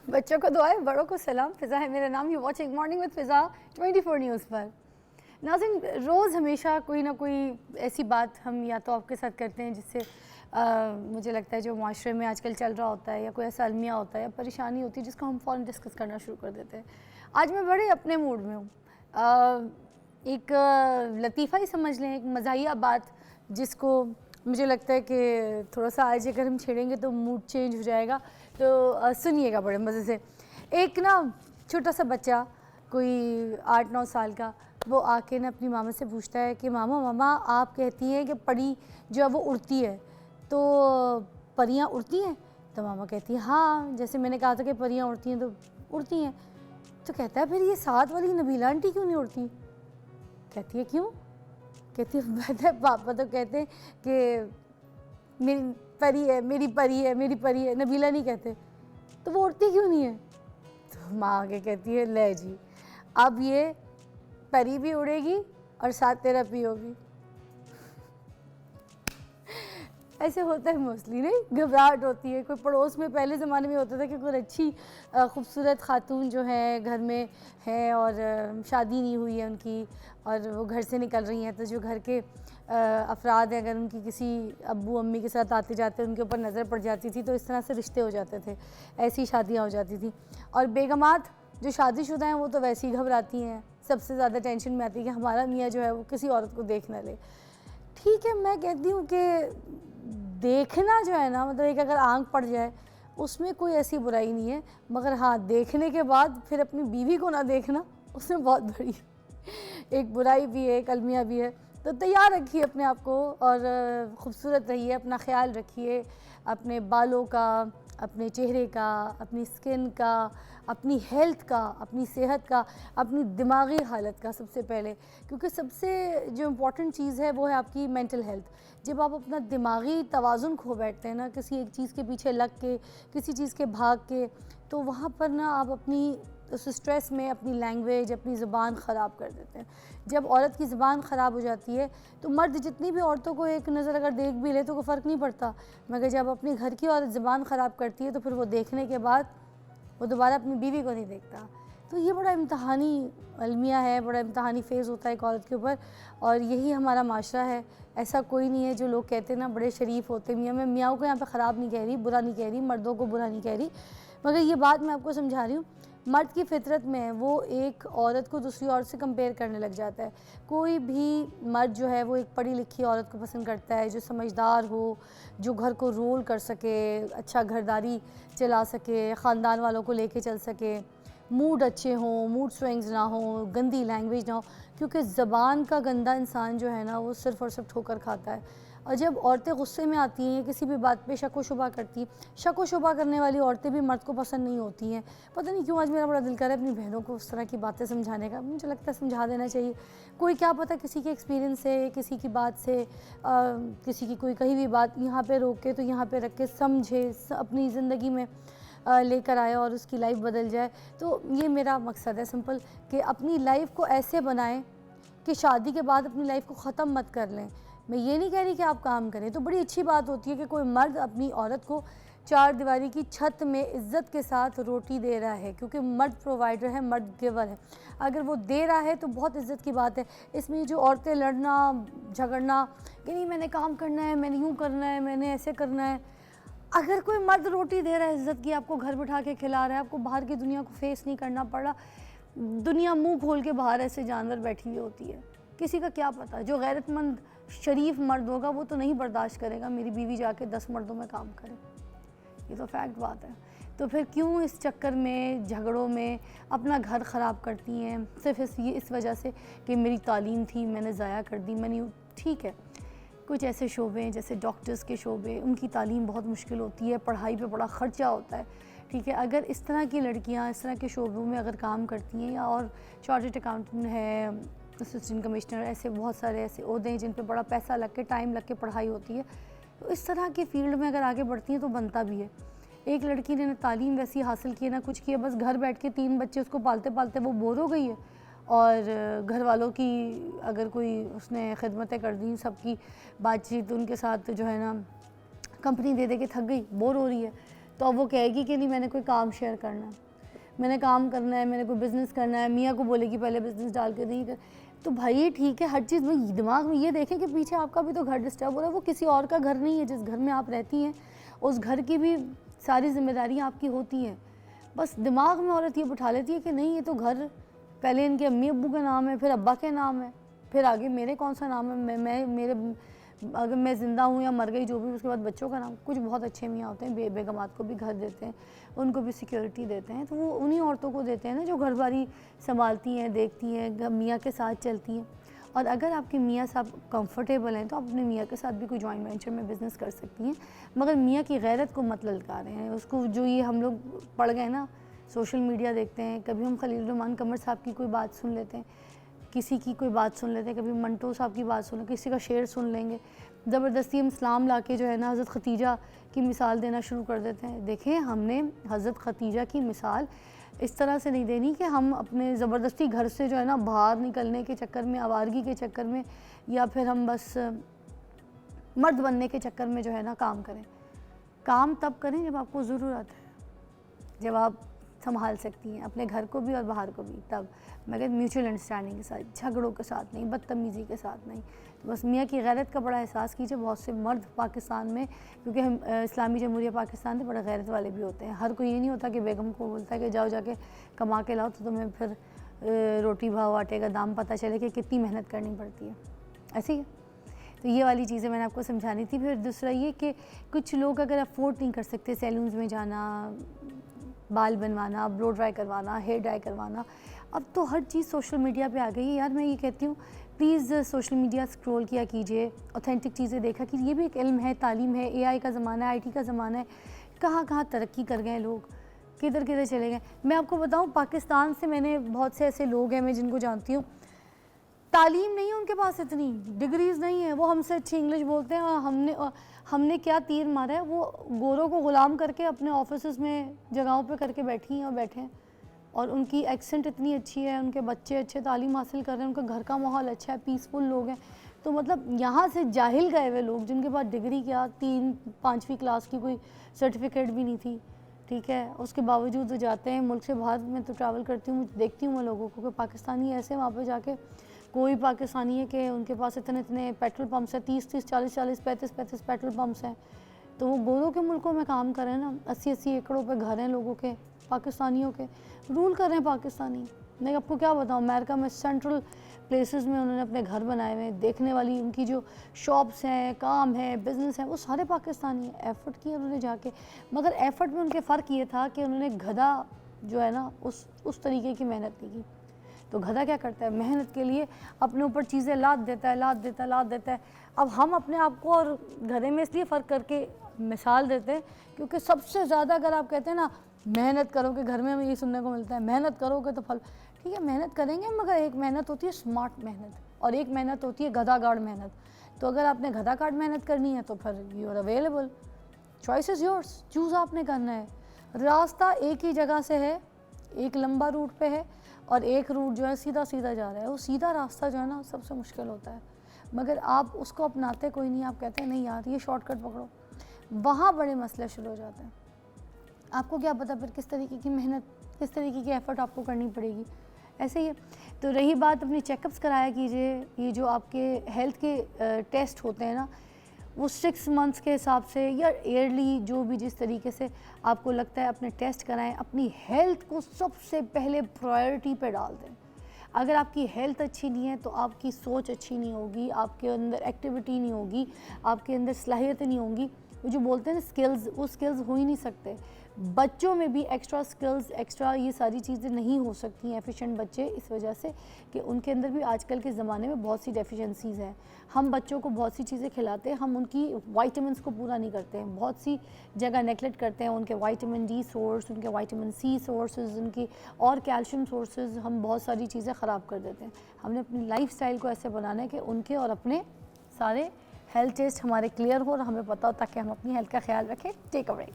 बच्चों को दुआएं, बड़ों को सलाम। फ़िज़ा है मेरा नाम। You watching morning with Fiza 24 news पर। नाज़रीन, रोज़ हमेशा कोई ना कोई ऐसी बात हम या तो आपके साथ करते हैं जिससे मुझे लगता है जो माशरे में आजकल चल रहा होता है या कोई ऐसा अलमिया होता है या परेशानी होती है जिसको हम फ़ौरन डिस्कस करना शुरू कर देते हैं। आज मैं बड़े अपने मूड में हूँ। एक लतीफ़ा ही समझ लें, एक मज़ाहिया बात जिसको मुझे लगता है कि थोड़ा सा आज अगर हम छेड़ेंगे तो मूड चेंज हो जाएगा। तो सुनिएगा बड़े मज़े से। एक ना छोटा सा बच्चा, कोई 8-9 साल का, वो आके ना अपनी मामा से पूछता है कि मामा मामा आप कहती हैं कि परी जो है वो उड़ती है, तो परियां उड़ती हैं? तो मामा कहती है हाँ, जैसे मैंने कहा था कि परियां उड़ती हैं तो उड़ती हैं। तो कहता है फिर ये साथ वाली नबीला आंटी क्यों नहीं उड़ती? कहती है क्यों? कहती है पता है पापा तो कहते हैं कि मेरी परी है, मेरी परी है, मेरी परी है, नबीला नहीं कहते। तो वो उड़ती क्यों नहीं है? तो माँ आगे कहती है ले जी, अब ये परी भी उड़ेगी और साथ तेरा पी होगी। ऐसे होता है मोस्टली, नहीं? घबराहट होती है। कोई पड़ोस में पहले ज़माने में होता था कि कोई अच्छी खूबसूरत खातून जो है घर में है और शादी नहीं हुई है उनकी और वो घर से निकल रही हैं, तो जो घर के अफराद हैं अगर उनकी किसी अब्बू अम्मी के साथ आते जाते उनके ऊपर नज़र पड़ जाती थी तो इस तरह से रिश्ते हो जाते थे, ऐसी शादियाँ हो जाती थी। और बेगमात जो शादीशुदा हैं वो तो वैसे ही घबराती हैं, सबसे ज़्यादा टेंशन में आती है कि हमारा मियाँ जो है वो किसी औरत को देख ना ले। ठीक है, मैं कहती हूँ कि देखना जो है ना, मतलब एक अगर आंख पड़ जाए उसमें कोई ऐसी बुराई नहीं है, मगर हाँ देखने के बाद फिर अपनी बीवी को ना देखना उसमें बहुत बड़ी एक बुराई भी है, एक अलमिया भी है। तो तैयार रखिए अपने आप को और ख़ूबसूरत रहिए, अपना ख्याल रखिए, अपने बालों का, अपने चेहरे का, अपनी स्किन का, अपनी हेल्थ का, अपनी सेहत का, अपनी दिमागी हालत का सबसे पहले, क्योंकि सबसे जो इम्पोर्टेंट चीज़ है वो है आपकी मेंटल हेल्थ। जब आप अपना दिमागी तवाज़ुन खो बैठते हैं ना किसी एक चीज़ के पीछे लग के, किसी चीज़ के भाग के, तो वहाँ पर ना आप अपनी उस स्ट्रेस में अपनी लैंग्वेज, अपनी ज़ुबान ख़राब कर देते हैं। जब औरत की ज़ुबान ख़राब हो जाती है तो मर्द जितनी भी औरतों को एक नज़र अगर देख भी ले तो कोई फ़र्क नहीं पड़ता, मगर जब अपने घर की औरत ज़ुबान ख़राब करती है तो फिर वो देखने के बाद वो दोबारा अपनी बीवी को नहीं देखता। तो ये बड़ा इम्तहानी अलमिया है, बड़ा इम्तहानी फ़ेज़ होता है एक औरत के ऊपर, और यही हमारा माशरा है। ऐसा कोई नहीं है, जो लोग कहते हैं ना बड़े शरीफ होते मियाँ, मैं मियाँ को यहाँ पे ख़राब नहीं कह रही, बुरा नहीं कह रही, मर्दों को बुरा नहीं कह रही, मगर ये बात मैं आपको समझा रही हूँ। मर्द की फितरत में वो एक औरत को दूसरी औरत से कंपेयर करने लग जाता है। कोई भी मर्द जो है वो एक पढ़ी लिखी औरत को पसंद करता है, जो समझदार हो, जो घर को रोल कर सके, अच्छा घरदारी चला सके, ख़ानदान वालों को लेके चल सके, मूड अच्छे हों, मूड स्विंग्स ना हो, गंदी लैंग्वेज ना हो, क्योंकि ज़बान का गंदा इंसान जो है ना वो सिर्फ़ और सिर्फ ठोकर खाता है। और जब औरतें गुस्से में आती हैं, किसी भी बात पे शक व शुबा करती हैं, शक व शुबा करने वाली औरतें भी मर्द को पसंद नहीं होती हैं। पता नहीं क्यों आज मेरा बड़ा दिल कर रहा है अपनी बहनों को उस तरह की बातें समझाने का। मुझे लगता है समझा देना चाहिए। कोई क्या पता किसी के एक्सपीरियंस से, किसी की बात से, किसी की कोई कही हुई बात यहाँ पे रोक के तो यहाँ पे रख के समझे, अपनी ज़िंदगी में लेकर आए और उसकी लाइफ बदल जाए। तो ये मेरा मकसद है सिंपल, कि अपनी लाइफ को ऐसे बनाएं कि शादी के बाद अपनी लाइफ को ख़त्म मत कर लें। मैं ये नहीं कह रही कि आप काम करें, तो बड़ी अच्छी बात होती है कि कोई मर्द अपनी औरत को चार दीवारी की छत में इज़्ज़त के साथ रोटी दे रहा है, क्योंकि मर्द प्रोवाइडर है, मर्द गिवर है। अगर वो दे रहा है तो बहुत इज़्ज़त की बात है। इसमें जो औरतें लड़ना झगड़ना कि नहीं मैंने काम करना है, मैंने यूँ करना है, मैंने ऐसे करना है। अगर कोई मर्द रोटी दे रहा है इज़्ज़त की, आपको घर बिठा के खिला रहा है, आपको बाहर की दुनिया को फेस नहीं करना पड़ रहा, दुनिया मुंह खोल के बाहर ऐसे जानवर बैठी हुई होती है। किसी का क्या पता, जो गैरतमंद शरीफ मर्द होगा वो तो नहीं बर्दाश्त करेगा मेरी बीवी जाके 10 मर्दों में काम करे, ये तो फैक्ट बात है। तो फिर क्यों इस चक्कर में, झगड़ों में अपना घर ख़राब करती हैं, सिर्फ इस वजह से कि मेरी तालीम थी मैंने ज़ाया कर दी, मैंने। ठीक है, कुछ ऐसे शोबे हैं जैसे डॉक्टर्स के शोबे, उनकी तालीम बहुत मुश्किल होती है, पढ़ाई पे बड़ा ख़र्चा होता है। ठीक है, अगर इस तरह की लड़कियां इस तरह के शोबों में अगर काम करती हैं, या और चार्टर्ड अकाउंटेंट है, असिस्टेंट कमिश्नर, ऐसे बहुत सारे ऐसे ओहदे हैं जिन पे बड़ा पैसा लग के, टाइम लग के पढ़ाई होती है, तो इस तरह के फील्ड में अगर आगे बढ़ती हैं तो बनता भी है। एक लड़की ने ना तालीम वैसी हासिल की है ना कुछ किया, बस घर बैठ के 3 बच्चे उसको पालते पालते वो बोर हो गई है, और घर वालों की अगर कोई उसने खिदमतें कर दी, सबकी बातचीत उनके साथ जो है ना कंपनी दे दे के थक गई, बोर हो रही है, तो अब वो कहेगी कि नहीं मैंने कोई काम शेयर करना है, मैंने काम करना है, मैंने कोई बिज़नेस करना है, मियाँ को बोलेगी पहले बिज़नेस डाल के नहीं कर। तो भाई ठीक है, हर चीज़ में दिमाग में ये देखें कि पीछे आपका भी तो घर डिस्टर्ब हो रहा है, वो किसी और का घर नहीं है। जिस घर में आप रहती हैं उस घर की भी सारी जिम्मेदारियाँ आपकी होती हैं। बस दिमाग में औरत ये बिठा लेती है कि नहीं ये तो घर पहले इनके अम्मी अब्बू के नाम है, फिर अब्बा के नाम है, फिर आगे मेरे कौन सा नाम है, मैं मेरे अगर मैं ज़िंदा हूँ या मर गई जो भी, उसके बाद बच्चों का नाम। कुछ बहुत अच्छे मियाँ होते हैं, बेगमात को भी घर देते हैं, उनको भी सिक्योरिटी देते हैं, तो वो उन्हीं औरतों को देते हैं ना जो घर बारी संभालती हैं, देखती हैं, मियाँ के साथ चलती हैं। और अगर आपके मियाँ साहब कंफर्टेबल हैं तो आप अपने मियाँ के साथ भी कोई जॉइंट वेंचर में बिज़नेस कर सकती हैं, मगर मियाँ की गैरत को मत ललकारें हैं उसको। जो ये हम लोग पढ़ गए ना, सोशल मीडिया देखते हैं, कभी हम खलील रहमान कमर साहब की कोई बात सुन लेते हैं, किसी की कोई बात सुन लेते हैं, कभी मंटो साहब की बात सुन, किसी का शेर सुन लेंगे, ज़बरदस्ती हम इस्लाम ला के जो है ना हज़रत खतीजा की मिसाल देना शुरू कर देते हैं। देखें, हमने हज़रत खतीजा की मिसाल इस तरह से नहीं देनी कि हम अपने ज़बरदस्ती घर से जो है ना बाहर निकलने के चक्कर में, आवारगी के चक्कर में, या फिर हम बस मर्द बनने के चक्कर में जो है ना काम करें। काम तब करें जब आपको ज़रूरत है, जब आप संभाल सकती हैं अपने घर को भी और बाहर को भी, तब मैं कहती म्यूचुअल अंडरस्टैंडिंग के साथ, झगड़ों के साथ नहीं, बदतमीज़ी के साथ नहीं। तो बस मियाँ की गैरत का बड़ा एहसास कीजिए। बहुत से मर्द पाकिस्तान में, क्योंकि हम इस्लामी जमहूरिया पाकिस्तान में बड़े गैरत वाले भी होते हैं। हर कोई ये नहीं होता कि बेगम को बोलता है कि जाओ जाके कमा के लाओ, तो तुम्हें फिर रोटी भाव आटे का दाम पता चले कि कितनी मेहनत करनी पड़ती है। ऐसी है। तो ये वाली चीज़ें मैंने आपको समझानी थी। फिर दूसरा ये कि कुछ लोग अगर अफोर्ड नहीं कर सकते सैलून्स में जाना, बाल बनवाना, ब्लो ड्राई करवाना, हेयर ड्राई करवाना, अब तो हर चीज़ सोशल मीडिया पे आ गई है। यार मैं ये कहती हूँ प्लीज़ सोशल मीडिया स्क्रॉल किया कीजिए, ऑथेंटिक चीज़ें देखा कि ये भी एक इल्म है, तालीम है, एआई का ज़माना है, आईटी का ज़माना है। कहाँ कहाँ तरक्की कर गए लोग, किधर किधर चले गए। मैं आपको बताऊँ, पाकिस्तान से मैंने बहुत से ऐसे लोग हैं मैं जिनको जानती हूँ, तालीम नहीं है उनके पास, इतनी डिग्रीज़ नहीं है, वो हमसे अच्छी इंग्लिश बोलते हैं। और हमने क्या तीर मारा है, वो गोरों को ग़ुलाम करके अपने ऑफिस में जगहों पे करके बैठी हैं और बैठे हैं, और उनकी एक्सेंट इतनी अच्छी है, उनके बच्चे अच्छे तालीम हासिल कर रहे हैं, उनका घर का माहौल अच्छा है, पीसफुल लोग हैं। तो मतलब यहाँ से जाहिल गए हुए लोग जिनके पास डिग्री क्या 3-5वीं क्लास की कोई सर्टिफिकेट भी नहीं थी, ठीक है, उसके बावजूद वो जाते हैं मुल्क से बाहर। मैं तो ट्रैवल करती हूँ, देखती हूँ मैं लोगों को कि पाकिस्तानी ऐसे वहाँ पे जाके, कोई पाकिस्तानी है कि उनके पास इतने इतने पेट्रोल पंप्स हैं, 30-30, 40-40, 35-35 पेट्रोल पंप्स हैं। तो वो गोरों के मुल्कों में काम कर रहे हैं ना, 80-80 एकड़ों पे घर हैं लोगों के, पाकिस्तानियों के, रूल कर रहे हैं पाकिस्तानी। मैं आपको क्या बताऊँ, अमेरिका में सेंट्रल प्लेसेस में उन्होंने अपने घर बनाए हुए हैं, देखने वाली उनकी जो शॉप्स हैं, काम है, बिज़नेस है, वो सारे पाकिस्तानी हैं। एफ़र्ट किया उन्होंने जाके, मगर एफ़र्ट में उनके फ़र्क ये था कि उन्होंने गधा जो है ना उस तरीके की मेहनत नहीं की। तो गधा क्या करता है, मेहनत के लिए अपने ऊपर चीज़ें लाद देता है। अब हम अपने आप को और गधे में इसलिए फ़र्क करके मिसाल देते हैं क्योंकि सबसे ज़्यादा अगर आप कहते हैं ना मेहनत करोगे, घर में हमें ये सुनने को मिलता है, मेहनत करोगे तो फल। ठीक है, मेहनत करेंगे, मगर एक मेहनत होती है स्मार्ट मेहनत और एक मेहनत होती है गधागाड़ मेहनत। तो अगर आपने गधागाड़ मेहनत करनी है तो फिर you are available, choice is yours, choose आपने करना है। रास्ता एक ही जगह से है, एक लंबा रूट पे है और एक रूट जो है सीधा सीधा जा रहा है। वो सीधा रास्ता जो है ना सबसे मुश्किल होता है, मगर आप उसको अपनाते कोई नहीं, आप कहते हैं नहीं यार ये शॉर्टकट पकड़ो, वहाँ बड़े मसले शुरू हो जाते हैं। आपको क्या पता फिर किस तरीके की मेहनत, किस तरीके की एफ़र्ट आपको करनी पड़ेगी। ऐसे ही है। तो रही बात अपनी चेकअप्स कराया कीजिए। ये जो आपके हेल्थ के टेस्ट होते हैं ना, वो 6 मंथ्स के हिसाब से या ईयरली, जो भी जिस तरीके से आपको लगता है अपने टेस्ट कराएं। अपनी हेल्थ को सबसे पहले प्रायोरिटी पे डाल दें। अगर आपकी हेल्थ अच्छी नहीं है तो आपकी सोच अच्छी नहीं होगी, आपके अंदर एक्टिविटी नहीं होगी, आपके अंदर सलाहियतें नहीं होंगी। वो जो बोलते हैं ना स्किल्स, वो स्किल्स हो ही नहीं सकते। बच्चों में भी एक्स्ट्रा स्किल्स, एक्स्ट्रा ये सारी चीज़ें नहीं हो सकती हैं एफिशिएंट बच्चे, इस वजह से कि उनके अंदर भी आजकल के ज़माने में बहुत सी डेफिशिएंसीज़ हैं। हम बच्चों को बहुत सी चीज़ें खिलाते हैं, हम उनकी वाइटामिन को पूरा नहीं करते हैं, बहुत सी जगह नेगलेक्ट करते हैं उनके विटामिन डी सोर्स, उनके विटामिन सी सोर्सेज, उनकी और कैल्शियम सोर्सेज, हम बहुत सारी चीज़ें ख़राब कर देते हैं। हमने अपनी लाइफस्टाइल को ऐसे बनाना है कि उनके और अपने सारे हेल्थ टेस्ट हमारे क्लियर हो और हमें पता हो, ताकि हम अपनी हेल्थ का ख्याल रखें। Take a break.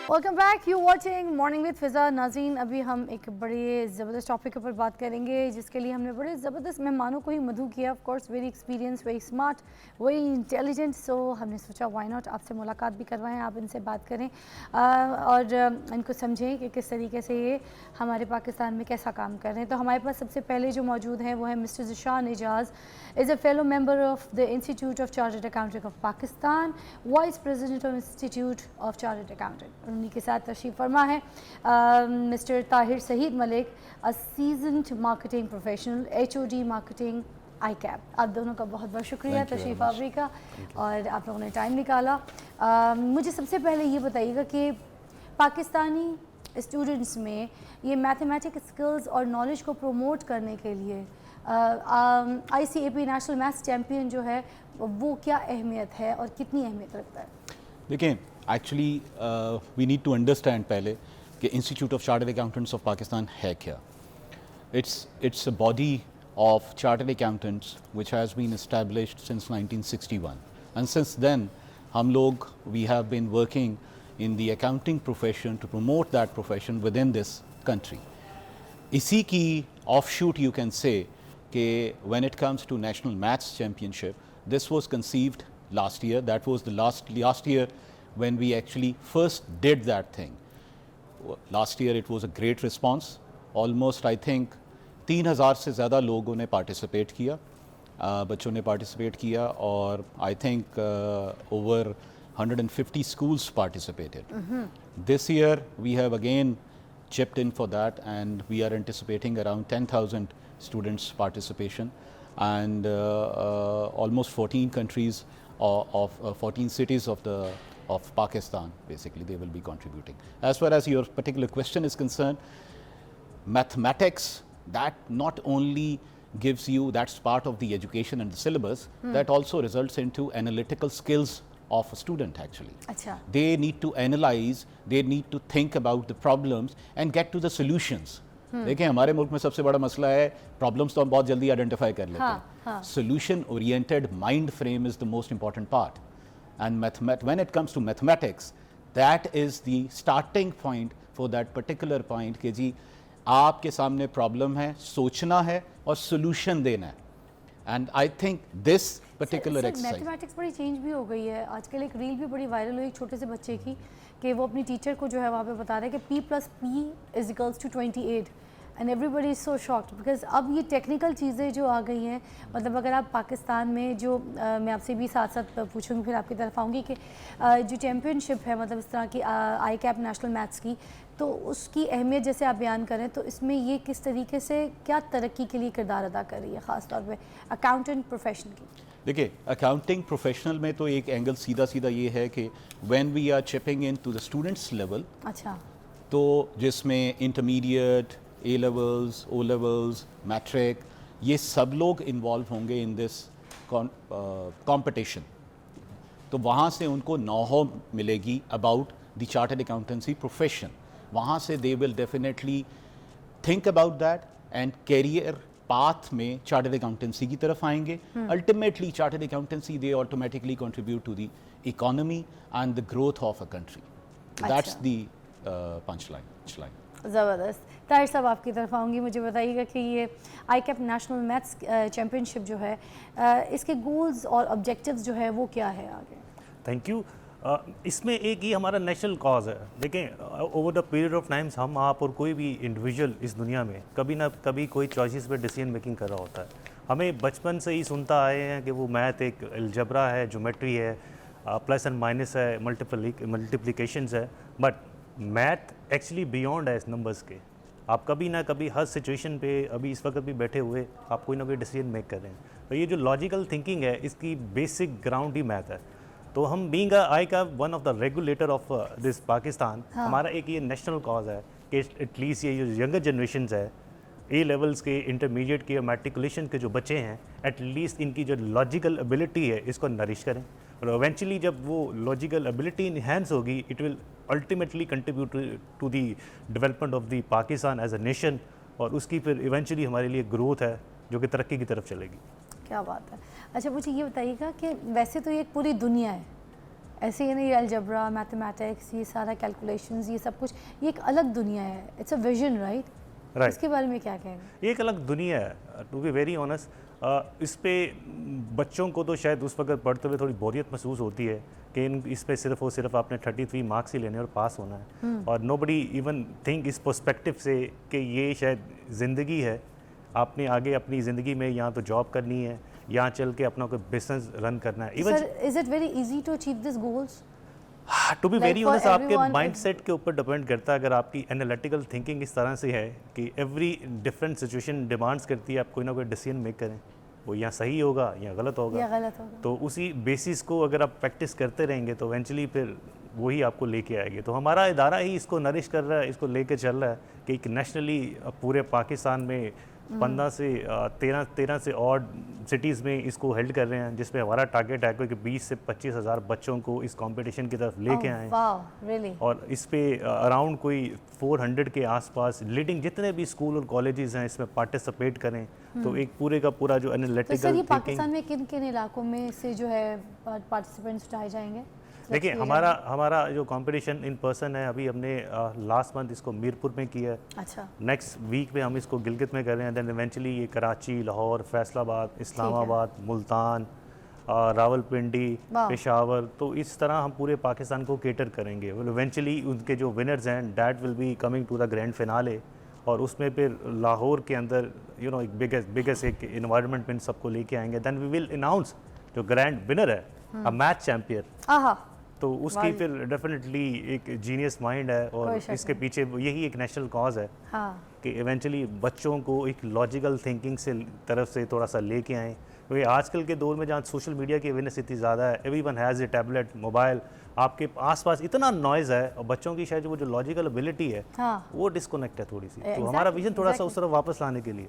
Welcome back, you watching morning with Fiza. नाज़रीन, अभी हम एक बड़े ज़बरदस्त टॉपिक के ऊपर बात करेंगे, जिसके लिए हमने बड़े ज़बरदस्त मेहमानों को ही मधु किया। Of course very experience, very smart, very intelligent. So हमने सोचा व्हाई नॉट आपसे मुलाकात भी करवाएं, आप इनसे बात करें और इनको समझें कि किस तरीके से ये हमारे पाकिस्तान में कैसा काम कर रहे हैं। तो हमारे पास सबसे पहले जो मौजूद हैं वो है mister Zeeshan Ejaz, is a fellow member of the institute of chartered accountant of Pakistan, vice president of institute of chartered accountant. उन्हीं के साथ तशरीफ़ फरमा है mister Tahir Sahid Malik, a seasoned marketing professional, HOD marketing ICAP। आप दोनों का बहुत बहुत शुक्रिया तशरीफ़ आवरी का, और आप लोगों ने टाइम निकाला। मुझे सबसे पहले ये बताइएगा कि पाकिस्तानी स्टूडेंट्स में ये मैथमेटिक्स स्किल्स और नॉलेज को प्रमोट करने के लिए ICAP नेशनल मैथ्स चैम्पियन जो है वो क्या अहमियत है और कितनी अहमियत रखता है? देखें, actually we need to understand पहले कि institute of chartered accountants of Pakistan है क्या। It's a body of chartered accountants which has been established since 1961, and since then हम लोग we have been working in the accounting profession to promote that profession within this country. इसी की offshoot you can say कि when it comes to national maths championship, this was conceived last year. That was the last year when we actually first did that thing. Last year it was a great response. Almost I think 3000 से ज़्यादा लोगों ने participate किया, बच्चों ने participate किया, और I think over 150 schools participated. This year we have again chipped in for that, and we are anticipating around 10,000 students participation, and almost 14 countries of 14 cities of Pakistan, basically they will be contributing. As far as your particular question is concerned, mathematics, that not only gives you, that's part of the education and the syllabus, that also results into analytical skills of a student actually. अच्छा. They need to analyze, they need to think about the problems and get to the solutions. देखिए, हमारे मुल्क में सबसे बड़ा मसला है problems तो हम बहुत जल्दी आइडेंटिफाई कर लेते हैं, solution oriented mind frame is the most important part, and when it comes to mathematics, that is the starting point for that particular point कि जी आपके सामने प्रॉब्लम है, सोचना है और सोल्यूशन देना है। And I think this particular exercise, mathematics बड़ी चेंज भी हो गई है। आजकल एक रील भी बड़ी वायरल हुई एक छोटे से बच्चे की, कि वो अपनी टीचर को जो है वहाँ पे बता रहे हैं कि P+P=28, and everybody is so shocked because अब ये टेक्निकल चीज़ें जो आ गई हैं। मतलब अगर आप पाकिस्तान में जो मैं आपसे भी साथ साथ पूछूंगी, फिर आपकी तरफ आऊँगी कि जो चैम्पियनशिप है मतलब इस तरह की ICAP नेशनल मैथ्स की, तो उसकी अहमियत जैसे आप बयान करें, तो इसमें ये किस तरीके से क्या तरक्की के लिए किरदार अदा कर रही है, ख़ास तौर पे अकाउंटेंट प्रोफेशन की? देखिए, अकाउंटिंग प्रोफेशनल में तो एक एंगल सीधा ये है कि when we are chipping in to the students level, अच्छा, तो जिसमें intermediate, A levels, O levels, matric, ये सब लोग इन्वॉल्व होंगे इन दिस कॉम्पिटिशन, तो वहाँ से उनको नॉ मिलेगी about the chartered accountancy profession. वहाँ से they will definitely think about that and career path में चार्टर्ड अकाउंटेंसी की तरफ आएंगे। Ultimately chartered accountancy they automatically contribute to the economy and the growth of a country. That's the punch line. ज़बरदस्त। ताहिर साहब, आपकी तरफ आऊँगी, मुझे बताइएगा कि ये ICAP नेशनल मैथ्स चैम्पियनशिप जो है, इसके गोल्स और ऑब्जेक्टिव्स जो है वो क्या है आगे? Thank you. इसमें एक ही हमारा नेशनल कॉज है। देखें, over the period of times हम आप और कोई भी इंडिविजुअल इस दुनिया में कभी ना कभी कोई चॉइसेस पे डिसीजन मेकिंग कर रहा होता है। हमें बचपन से ही सुनता आए हैं कि वो मैथ एक अलजबरा है, ज्योमेट्री है, प्लस एंड माइनस है, मल्टीप्लिकेशंस है, बट मैथ एक्चुअली बियॉन्ड है इस नंबर्स के। आप कभी ना कभी हर सिचुएशन पे, अभी इस वक्त भी बैठे हुए आप कोई ना कोई डिसीजन मेक कर रहे हैं, तो ये जो लॉजिकल थिंकिंग है इसकी बेसिक ग्राउंड ही मैथ है। तो हम being ICAP one of the regulator of this Pakistan, हमारा एक ये नेशनल कॉज है कि एटलीस्ट ये जो यंगर जनरेशन है, A लेवल्स के, इंटरमीडिएट के, मैट्रिकुलेशन के जो बच्चे हैं, एटलीस्ट इनकी जो लॉजिकल एबिलिटी है इसको नरिश करें, और इवेंचुअली जब वो लॉजिकल एबिलिटी इनहेंस होगी, it will ultimately contribute to the development of the Pakistan as a nation, और उसकी फिर इवेंचुअली हमारे लिए ग्रोथ है जो कि तरक्की की तरफ चलेगी। क्या बात है। अच्छा, मुझे ये बताइएगा कि वैसे तो ये एक पूरी दुनिया है, ऐसे ही नहीं, अलजबरा, मैथमेटिक्स, ये सारा कैलकुलेशंस, ये सब कुछ, ये एक अलग दुनिया है, it's a vision, right? Right, इसके बारे में क्या कहेंगे? ये एक अलग दुनिया है। टू बी वेरी ऑनेस्ट, इस पे बच्चों को तो शायद उस वक्त पढ़ते हुए थोड़ी बोरियत महसूस होती है कि इस पे सिर्फ और सिर्फ आपने 33 मार्क्स ही लेने और पास होना है, और नोबडी इवन थिंक इस पर्सपेक्टिव से कि ये शायद ज़िंदगी है, आपने आगे अपनी ज़िंदगी में यहाँ तो जॉब करनी है, यहाँ चल के अपना कोई बिजनेस रन करना है। Even sir, is it very easy to achieve this goals? To be Like very for honest, आपके everyone, माइंडसेट के ऊपर डिपेंड करता है। अगर आपकी एनालिटिकल थिंकिंग इस तरह से है कि एवरी डिफरेंट सिचुएशन डिमांड्स करती है आप कोई ना कोई डिसीजन मेक करें, वो या सही होगा या गलत होगा, या गलत होगा? तो उसी बेसिस को अगर आप प्रैक्टिस करते रहेंगे तो इवेंचुअली फिर वही आपको लेके आएगी। तो हमारा इदारा ही इसको नरिश कर रहा है, इसको लेके चल रहा है कि एक नेशनली पूरे पाकिस्तान में 15 से 13 से और सिटीज़ में इसको हेल्ड कर रहे हैं, जिसमें हमारा टारगेट है कि 20 से 25 हज़ार बच्चों को इस कंपटीशन की तरफ लेके आएँ। वाह, रियली? और इस पे अराउंड कोई 400 के आसपास लीडिंग जितने भी स्कूल और कॉलेजेस हैं इसमें पार्टिसिपेट करें, तो एक पूरे का पूरा जो तो सर, एनालिटिकल ये थिंकिंग। पाकिस्तान में किन किन इलाकों में से जो है पार्टिसिपेंट्स उठाए जाएंगे? देखिए, हमारा जो कंपटीशन इन पर्सन है, अभी हमने लास्ट मंथ इसको मीरपुर में किया है, अच्छा, नेक्स्ट वीक में हम इसको गिलगित में कर रहे हैं, देन इवेंचुअली ये कराची, लाहौर, फैसलाबाद, इस्लामाबाद, मुल्तान, रावलपिंडी, वाह। पेशावर, तो इस तरह हम पूरे पाकिस्तान को केटर करेंगे। इवेंचुअली उनके जो विनर्स हैं that will be coming to the grand finale, और उसमें फिर लाहौर के अंदर एक बिगेस्ट एक इन्वायरमेंट में इन सबको लेके आएंगे। देन वी विल अनाउंस जो ग्रैंड विनर है, अ मैच चैम्पियन, आहा, तो उसकी फिर डेफिनेटली एक जीनियस माइंड है, और कोई शक इसके पीछे यही एक नेशनल कॉज है हाँ, कि इवेंचुअली बच्चों को एक लॉजिकल थिंकिंग से तरफ से थोड़ा सा लेके आएँ, क्योंकि आजकल के दौर में जहाँ सोशल मीडिया की अवेयरनेस इतनी ज़्यादा है, everyone has a tablet, mobile, आपके आसपास इतना नॉइज़ है, और बच्चों की शायद वो जो लॉजिकल एबिलिटी है हाँ। वो डिस्कनेक्ट है थोड़ी सी। तो Exactly, हमारा विजन थोड़ा सा exactly. उस तरफ वापस लाने के लिए।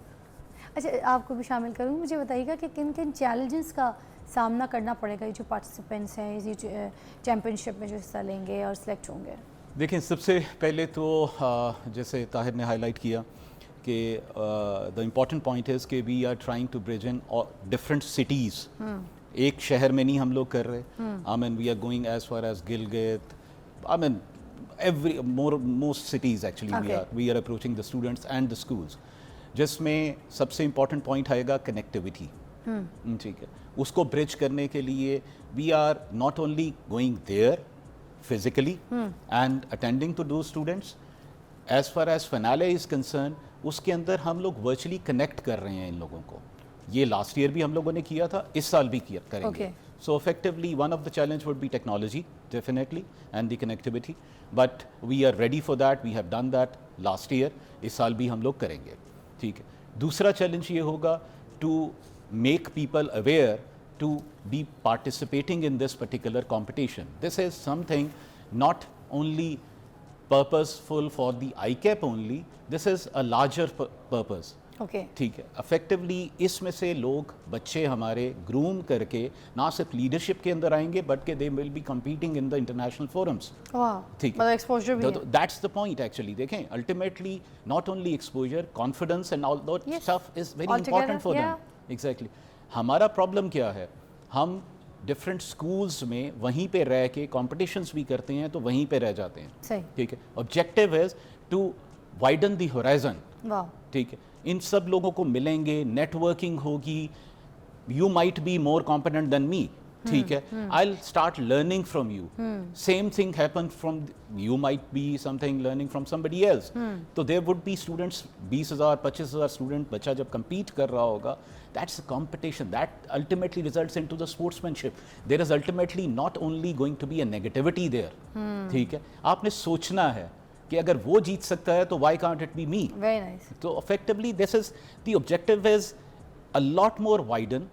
अच्छा, आपको भी शामिल करूँ, मुझे बताइएगा कि किन किन चैलेंजेस का सामना करना पड़ेगा ये जो पार्टिसिपेंट्स हैं ये चैम्पियनशिप में जो हिस्सा लेंगे और सिलेक्ट होंगे? देखिए, सबसे पहले तो जैसे ताहिर ने हाईलाइट किया कि द इम्पॉर्टेंट पॉइंट इज़ कि we are trying to bridge in different cities. एक शहर में नहीं हम लोग कर रहे, I mean we are going as far as Gilgit, I mean every most cities actually we are approaching the students and the schools, जिसमें सबसे इम्पॉर्टेंट पॉइंट आएगा कनेक्टिविटी। ठीक है, उसको ब्रिज करने के लिए we are not only going there physically and attending to दो students, as far as finale is concern, उसके अंदर हम लोग वर्चुअली कनेक्ट कर रहे हैं इन लोगों को। ये लास्ट ईयर भी हम लोगों ने किया था, इस साल भी किया करेंगे। So effectively one of the challenge would be technology definitely and the connectivity, but we are ready for that, we have done that last year, इस साल भी हम लोग करेंगे। ठीक है, दूसरा चैलेंज ये होगा to make people aware to be participating in this particular competition. This is something not only purposeful for the ICAP only, this is a larger purpose. ठीक है, इफेक्टिवली इसमें से लोग बच्चे हमारे ग्रूम करके ना सिर्फ लीडरशिप के अंदर आएंगे बट के they will be competing in the international forums. ठीक है, एक्सपोजर भी है, दैट्स द पॉइंट एक्चुअली। देखें, ultimately not only exposure, confidence and all that stuff is very important for them. Exactly, हमारा प्रॉब्लम क्या है, हम डिफरेंट स्कूल्स में वहीं पे रह के कॉम्पिटिशन्स भी करते हैं तो वहीं पे रह जाते हैं। ठीक है, objective is to widen the horizon. ठीक है, इन सब लोगों को मिलेंगे, नेटवर्किंग होगी, you might be more competent than me. ठीक है, I will start learning from you, same thing happen from you, might be something learning from somebody else. तो there would be students, 20,000 25,000 student बच्चा जब compete कर रहा होगा, that's a competition that ultimately results into the sportsmanship. There is ultimately not only going to be a negativity there. ठीक है, आपने सोचना है कि अगर वो जीत सकता है तो why can't it be me? Very nice. तो effectively this is the objective is a lot more widen,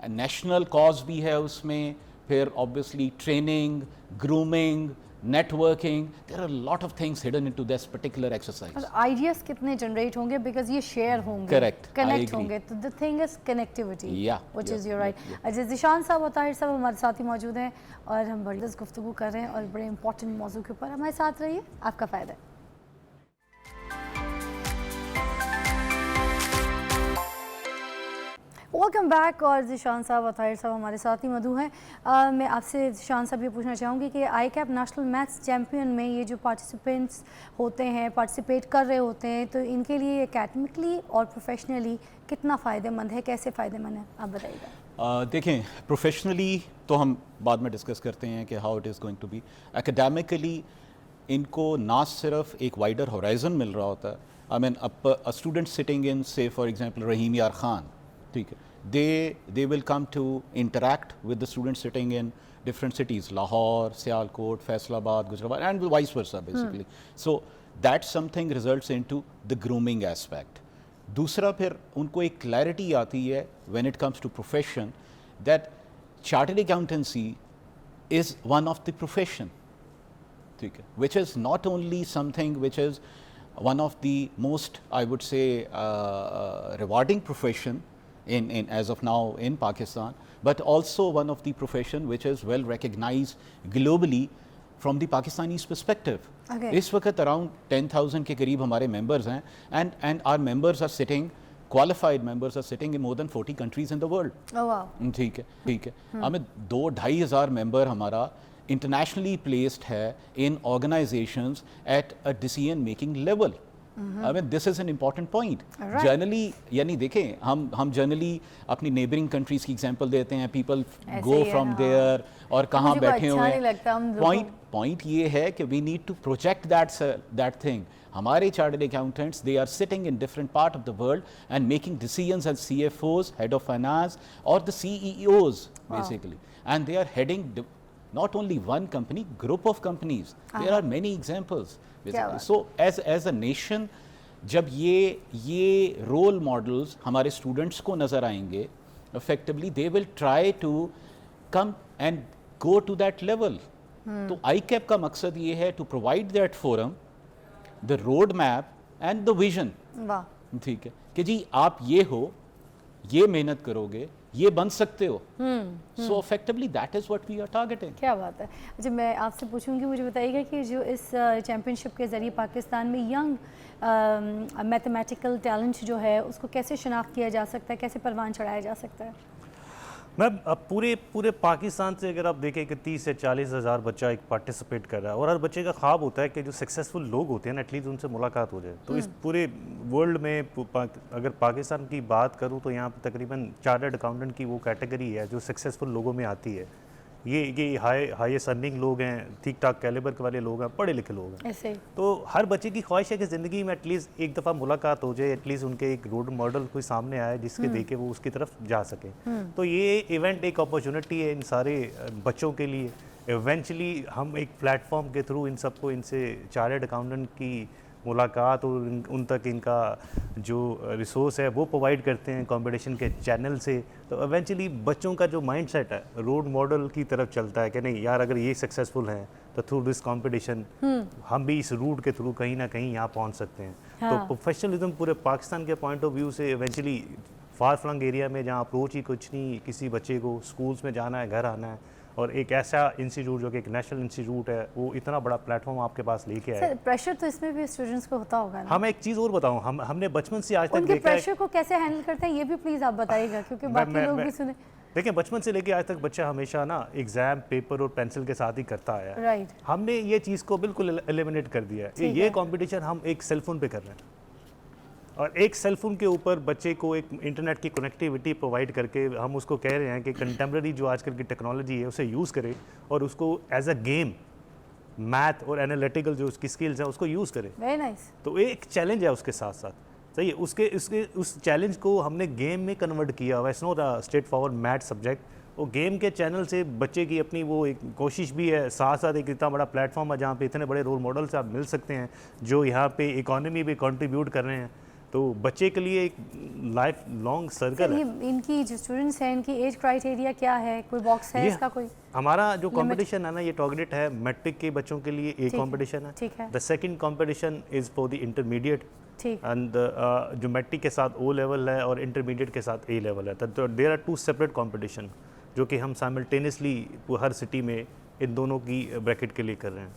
a national cause भी है उसमें, फिर obviously training, grooming, networking, there are a lot of things hidden into this particular exercise. Ideas कितने generate होंगे because ये share होंगे, Correct, I connect agree. होंगे, तो the thing is connectivity, Yeah, which yeah, is your yeah, right. अच्छा, जिशान साहब और ताहिर साहब हमारे साथ ही मौजूद हैं और हम बड़ी गुफ्तगू कर रहे हैं और बड़े इंपॉर्टेंट मौजू के ऊपर। हमारे साथ रहिए, आपका फ़ायदा है। Welcome back. और ज़िशान साहब और ताहिर साहब हमारे साथ ही मधु हैं। मैं आपसे ज़िशान साहब ये पूछना चाहूँगी कि आई कैप नेशनल मैथ्स चैम्पियन में ये जो पार्टिसिपेंट्स होते हैं, पार्टिसिपेट कर रहे होते हैं, तो इनके लिए एकेडमिकली और प्रोफेशनली कितना फ़ायदेमंद है, कैसे फ़ायदेमंद है, आप बताइएगा। देखें, प्रोफेशनली तो हम बाद में डिस्कस करते हैं कि how it is going to be. Academically इनको ना सिर्फ एक वाइडर होराइजन मिल रहा होता है। I mean a student sitting in से फॉर एग्जांपल रहीम यार खान, ठीक है, they will come to interact with the students sitting in different cities, Lahore, Sialkot, Faisalabad, Gujranwala, and vice versa basically. So that something results into the grooming aspect. दूसरा फिर उनको एक clarity आती है when it comes to profession that chartered accountancy is one of the profession, ठीक है, which is not only something which is one of the most, I would say, rewarding profession in as of now in Pakistan, but also one of the profession which is well recognized globally from the Pakistani's perspective. Okay. इस वक्त around 10,000 के करीब हमारे members हैं and our members are sitting, qualified members are sitting in more than 40 countries in the world. Oh wow. ठीक है हमें 2-2.5 हज़ार मेंबर हमारा इंटरनेशनली प्लेस्ड है in organisations at a decision making level. I mean this is an important point. Generally यानी देखें, हम generally अपनी नेबरिंग कंट्रीज़ की एग्जांपल देते हैं, पीपल गो फ्रॉम देयर और कहाँ बैठे हुए हैं। पॉइंट ये है कि we need to project that thing. हमारे chartered accountants, they are sitting in different part of the world and making decisions as CFOs, head of finance और the CEOs basically, and they are heading not only one company, group of companies. There are many examples basically. So as a nation, जब ये role models हमारे students को नज़र आएंगे, effectively they will try to come and go to that level. तो ICAP का मकसद ये है to provide that forum, the road map and the vision. वाह, ठीक है कि जी आप ये हो, ये मेहनत करोगे, ये बन सकते हो। So effectively that is what we are targeting. क्या बात है। अच्छा, मैं आपसे पूछूंगी, मुझे बताइएगा कि जो इस चैम्पियनशिप के ज़रिए पाकिस्तान में यंग मैथमेटिकल टैलेंट जो है उसको कैसे शनाख्त किया जा सकता है, कैसे परवान चढ़ाया जा सकता है? मैम, अब पूरे पाकिस्तान से अगर आप देखें कि 30 से 40 हज़ार बच्चा एक पार्टिसिपेट कर रहा है और हर बच्चे का ख्वाब होता है कि जो सक्सेसफुल लोग होते हैं ना, एटलीस्ट उनसे मुलाकात हो जाए। तो इस पूरे वर्ल्ड में अगर पाकिस्तान की बात करूं तो यहाँ पर तकरीबन चार्टर्ड अकाउंटेंट की वो कैटेगरी है जो सक्सेसफुल लोगों में आती है। ये हाईएस्ट अर्निंग लोग हैं, ठीक ठाक कैलिबर के वाले लोग हैं, पढ़े लिखे लोग हैं। ऐसे तो हर बच्चे की ख्वाहिश है कि ज़िंदगी में एटलीस्ट एक दफ़ा मुलाकात हो जाए, एटलीस्ट उनके एक रोल मॉडल कोई सामने आए जिसके देखे वो उसकी तरफ जा सके। तो ये इवेंट एक अपॉर्चुनिटी है इन सारे बच्चों के लिए। इवेंचुअली हम एक प्लेटफॉर्म के थ्रू इन सबको, इनसे चार्टर्ड अकाउंटेंट की मुलाकात और उन तक इनका जो रिसोर्स है वो प्रोवाइड करते हैं कंपटीशन के चैनल से। तो इवेंचुअली बच्चों का जो माइंडसेट है रोल मॉडल की तरफ चलता है कि नहीं यार, अगर ये सक्सेसफुल हैं तो थ्रू दिस कंपटीशन हम भी इस रूट के थ्रू कहीं ना कहीं यहाँ पहुँच सकते हैं। तो प्रोफेशनलिज्म पूरे पाकिस्तान के पॉइंट ऑफ व्यू से इवेंचुअली फार फ्लंग एरिया में जहाँ अप्रोच ही कुछ नहीं, किसी बच्चे को स्कूल्स में जाना है, घर आना है, और एक ऐसा इंस्टीट्यूट जो कि एक नेशनल इंस्टीट्यूट है वो इतना बड़ा प्लेटफॉर्म आपके पास लेके आया। प्रेशर तो इसमें भी स्टूडेंट्स को होता होगा ना? हम एक चीज़ और बताऊं, हमने बचपन से आज तक उनके देखा है। प्रेशर को कैसे हैंडल करते हैं ये भी प्लीज़ आप बताइएगा, क्योंकि बाकी लोग भी सुने। देखिए, बचपन से लेके आज तक बच्चा हमेशा ना एग्जाम, पेपर और पेंसिल के साथ ही करता आया है। राइट। हमने ये चीज़ को बिल्कुल एलिमिनेट कर दिया है। ये कंपटीशन हम एक सेलफोन पे कर रहे हैं और एक सेलफोन के ऊपर बच्चे को एक इंटरनेट की कनेक्टिविटी प्रोवाइड करके हम उसको कह रहे हैं कि कंटेम्प्रेरी जो आजकल की टेक्नोलॉजी है उसे यूज़ करे और उसको एज अ गेम, मैथ और एनालिटिकल जो उसकी स्किल्स हैं उसको यूज़ करे। Very nice. तो एक चैलेंज है उसके साथ साथ, सही है। उसके उस चैलेंज को हमने गेम में कन्वर्ट किया हुआ है। It's not a straight forward math subject. वो गेम के चैनल से बच्चे की अपनी वो एक कोशिश भी है, साथ साथ एक इतना बड़ा प्लेटफॉर्म है जहाँ पे इतने बड़े रोल मॉडल से आप मिल सकते हैं जो यहाँ पे इकोनॉमी भी कंट्रीब्यूट कर रहे हैं। तो बच्चे के लिए एक लाइफ लॉन्ग सर्कल है। इनकी जो स्टूडेंट्स हैं इनकी एज क्राइटेरिया क्या है, कोई बॉक्स है इसका कोई? हमारा जो कंपटीशन है ना, ये टारगेट है मैट्रिक के बच्चों के लिए एक कंपटीशन है। ठीक है। The second competition is for the intermediate, ठीक। एंड जो मैट्रिक के साथ O लेवल है और इंटरमीडिएट के साथ A लेवल है। तो देयर आर 2 सेपरेट कंपटीशन जो कि हम साइमल्टेनियसली हर सिटी में इन दोनों की ब्रैकेट के लिए कर रहे हैं।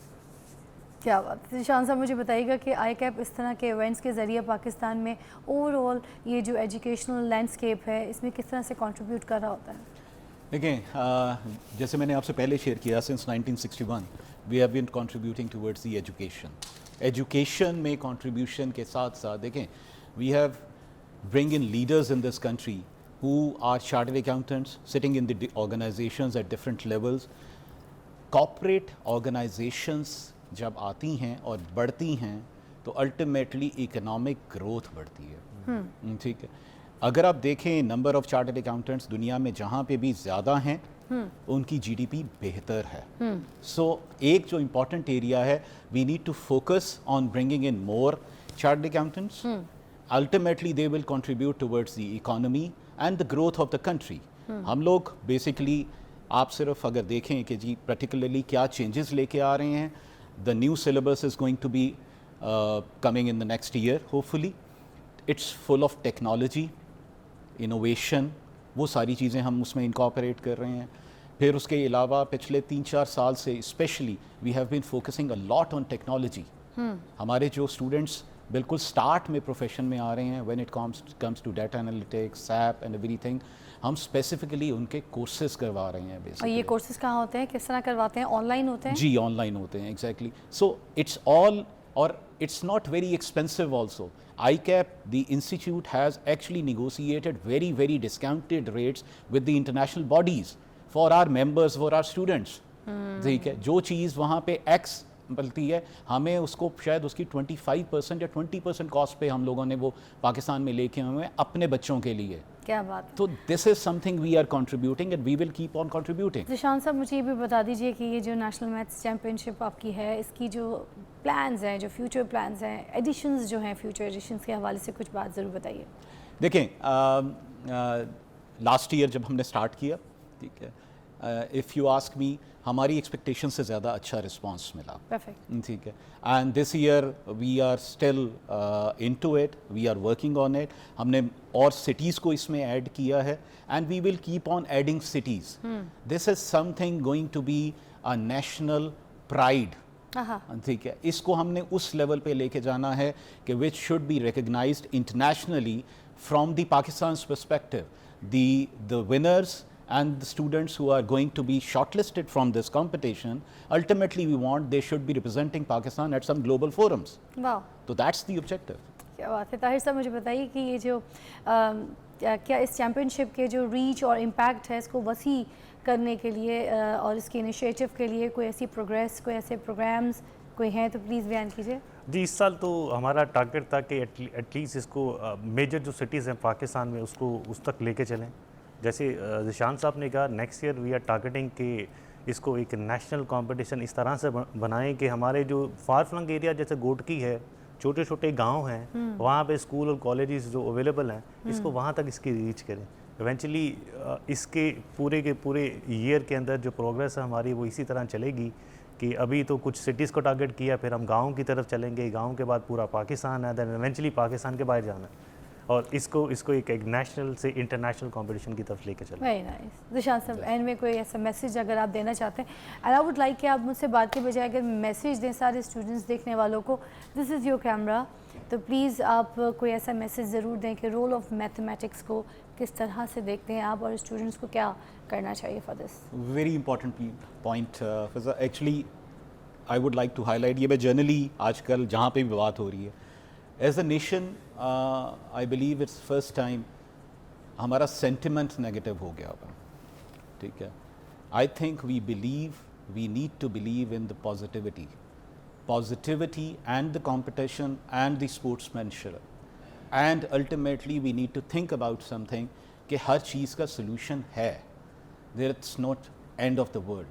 क्या बात है। निशान साहब मुझे बताइएगा कि आई कैप इस तरह के इवेंट्स के ज़रिए पाकिस्तान में ओवरऑल ये जो एजुकेशनल लैंडस्केप है इसमें किस तरह से कंट्रीब्यूट कर रहा होता है? देखें, जैसे मैंने आपसे पहले शेयर किया, since 1961 we have been contributing towards the education में कंट्रीब्यूशन के साथ साथ देखें, we have bring in leaders in this country who are chartered accountants sitting in the organizations at different levels. Corporate organizations जब आती हैं और बढ़ती हैं तो अल्टीमेटली इकोनॉमिक ग्रोथ बढ़ती है। ठीक है, अगर आप देखें नंबर ऑफ चार्टर्ड अकाउंटेंट्स दुनिया में जहाँ पे भी ज़्यादा हैं उनकी जीडीपी बेहतर है। सो एक जो इम्पॉर्टेंट एरिया है, we need to focus on bringing in more chartered accountants. Ultimately they will contribute towards the economy and the growth of the country. हम लोग बेसिकली, आप सिर्फ अगर देखें कि जी पर्टिकुलरली क्या चेंजेस लेके आ रहे हैं, the new syllabus is going to be coming in the next year hopefully. It's full of technology, innovation, वो सारी चीज़ें हम उसमें इनकॉर्पोरेट कर रहे हैं। फिर उसके अलावा पिछले 3-4 साल से specially we have been focusing a lot on technology. हमारे जो स्टूडेंट्स बिल्कुल स्टार्ट में प्रोफेशन में आ रहे हैं, when it comes to data analytics, SAP and everything, हम स्पेसिफिकली उनके कोर्सेज करवा रहे हैं बेसिकली। और ये कोर्सेज कहाँ होते हैं, किस तरह करवाते हैं? ऑनलाइन होते हैं? जी, ऑनलाइन होते हैं, एग्जैक्टली। सो इट्स ऑल, और it's not very expensive also. ICAP, the institute, has actually negotiated very discounted rates with the international bodies for our members, for our students. ठीक है, जो चीज़ वहाँ पे X मिलती है, हमें उसको शायद उसकी 25% या 20% कॉस्ट पे हम लोगों ने वो पाकिस्तान में लेके आए हैं अपने बच्चों के लिए। क्या बात है। तो this is something we are contributing and we will keep on contributing. Nishan साहब मुझे ये भी बता दीजिए कि ये जो नेशनल मैथ्स चैम्पियनशिप आपकी है, इसकी जो प्लान्स हैं, जो फ्यूचर प्लान्स हैं, एडिशंस जो हैं, फ्यूचर एडिशंस के हवाले से कुछ बात ज़रूर बताइए। देखें, लास्ट ईयर जब हमने स्टार्ट किया, ठीक है, इफ़ यू आस्क मी, हमारी एक्सपेक्टेशन से ज़्यादा अच्छा रिस्पांस मिला। परफेक्ट। ठीक है, and this year we are still into it, we are working on it. हमने और सिटीज़ को इसमें ऐड किया है and we will keep on adding cities. This is something going to be a national pride. ठीक है, इसको हमने उस लेवल पे लेके जाना है कि which should be recognised internationally from the Pakistan perspective. The winners and the students who are going to be shortlisted from this competition, ultimately we want they should be representing Pakistan at some global forums. वाह, So that's the objective. क्या बात है। ताहिर साहब मुझे बताइए कि ये जो क्या इस चैम्पियनशिप के जो रीच और इम्पैक्ट है इसको वसी करने के लिए और इसके इनिशिएटिव के लिए कोई ऐसी प्रोग्रेस, कोई ऐसे प्रोग्राम्स कोई हैं तो प्लीज़ बयान कीजिए। जी, इस साल तो हमारा टारगेट था कि एटलीस्ट इसको मेजर जो सिटीज़ हैं पाकिस्तान में उसको उस तक लेके चलें। जैसे निशान साहब ने कहा, next year we are targeting कि इसको एक नेशनल कंपटीशन इस तरह से बनाएं कि हमारे जो फार फ्लंग एरिया जैसे गोटकी है, छोटे छोटे गांव हैं, वहाँ पे स्कूल और कॉलेजेस जो अवेलेबल हैं, इसको वहाँ तक इसकी रीच करें। इवेंचुअली इसके पूरे के पूरे ईयर के अंदर जो प्रोग्रेस है हमारी वो इसी तरह चलेगी कि अभी तो कुछ सिटीज़ को टारगेट किया, फिर हम गाँव की तरफ चलेंगे, गाँव के बाद पूरा पाकिस्तान है, देन इवेंचुअली पाकिस्तान के बाहर जाना है और इसको एक नेशनल से इंटरनेशनल कंपटीशन की तरफ लेके चलें। Very nice. निशान साहब, एंड में कोई ऐसा मैसेज अगर आप देना चाहते हैं, एंड आई वुड लाइक कि आप मुझसे बात के बजाय अगर मैसेज दें सारे स्टूडेंट्स देखने वालों को, दिस इज़ योर कैमरा, तो प्लीज़ आप कोई ऐसा मैसेज ज़रूर दें कि रोल ऑफ मैथमेटिक्स को किस तरह से देखते हैं आप और स्टूडेंट्स को क्या करना चाहिए for this. Very important point actually I would like to highlight. ये मैं जनरली आजकल जहाँ पे भी बात हो रही है, as a nation I believe it's first time हमारा सेंटिमेंट नेगेटिव हो गया हुआ। ठीक है, I think we need to believe in the positivity and the competition and the sportsmanship, and ultimately we need to think about something कि हर चीज़ का सोल्यूशन है, there it's not end of the world.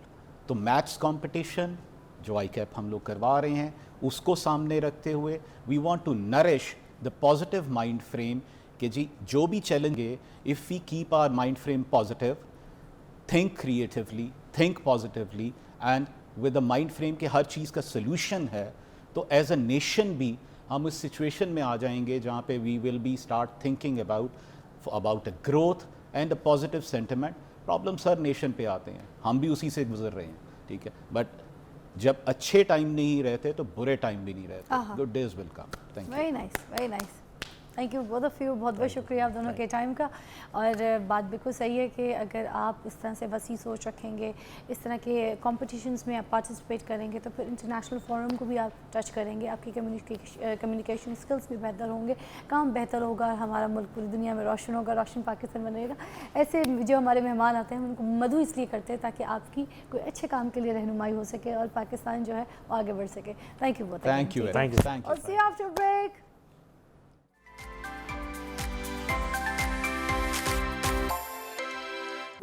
तो maths competition जो ICAP हम लोग करवा रहे हैं उसको सामने रखते हुए we want to nourish the positive mind frame कि जी जो भी challenge, if we keep our mind frame positive, think creatively, think positively and with the mind frame कि हर चीज़ का सोल्यूशन है, तो एज अ नेशन भी हम इस सिचुएशन में आ जाएंगे जहाँ पे we will be start thinking about a growth and a positive sentiment. Problems हर नेशन पे आते हैं, हम भी उसी से गुजर रहे हैं। ठीक है, बट जब अच्छे टाइम नहीं रहते तो बुरे टाइम भी नहीं रहते. Good days will come. Thank you. Very nice, very nice. Thank you both of you. बहुत बहुत शुक्रिया आप दोनों के टाइम का. और बात बिल्कुल सही है कि अगर आप इस तरह से वसी सोच रखेंगे, इस तरह के कॉम्पिटिशन्स में आप पार्टिसिपेट करेंगे, तो फिर इंटरनेशनल फोरम को भी आप टच करेंगे, आपकी कम्युनिकेशन स्किल्स भी बेहतर होंगे, काम बेहतर होगा, हमारा मुल्क पूरी दुनिया में रोशन होगा, रोशन पाकिस्तान बनेगा. ऐसे जो हमारे मेहमान आते हैं उनको मधु इसलिए करते हैं ताकि आपकी कोई अच्छे काम के लिए रहनुमाई हो सके और पाकिस्तान जो है वो आगे बढ़ सके. थैंक यू बहुत. Thank you. Thank you. Thank you. और see after break.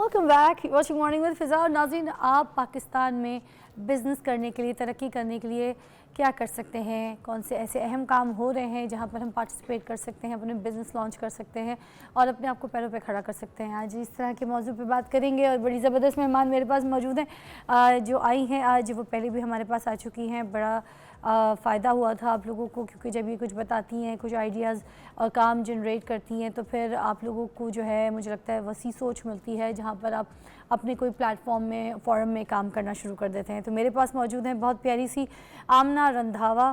Welcome back, watching morning with Fiza. और नाज़रीन, आप पाकिस्तान में बिज़नेस करने के लिए, तरक्की करने के लिए क्या कर सकते हैं, कौन से ऐसे अहम काम हो रहे हैं जहां पर हम पार्टिसिपेट कर सकते हैं, अपने बिज़नेस लॉन्च कर सकते हैं और अपने आप को पैरों पे खड़ा कर सकते हैं. आज इस तरह के मौजू पे बात करेंगे और बड़ी ज़बरदस्त मेहमान मेरे पास मौजूद हैं जो आई हैं आज. वो पहले भी हमारे पास आ चुकी हैं. बड़ा फ़ायदा हुआ था आप लोगों को, क्योंकि जब ये कुछ बताती हैं, कुछ आइडियाज़ और काम जनरेट करती हैं, तो फिर आप लोगों को जो है मुझे लगता है वसी सोच मिलती है जहाँ पर आप अपने कोई प्लेटफॉर्म में, फोरम में काम करना शुरू कर देते हैं. तो मेरे पास मौजूद हैं बहुत प्यारी सी Amna Randhawa,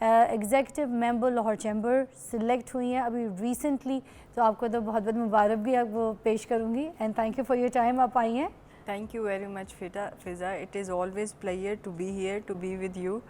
executive member Lahore chamber, select हुई हैं अभी रिसेंटली. तो आपको तो बहुत बहुत मुबारक भी वो पेश करूँगी. And thank you for your time, आप आई हैं. Thank you very much, Fiza. It is always pleasure to be here, to be with you.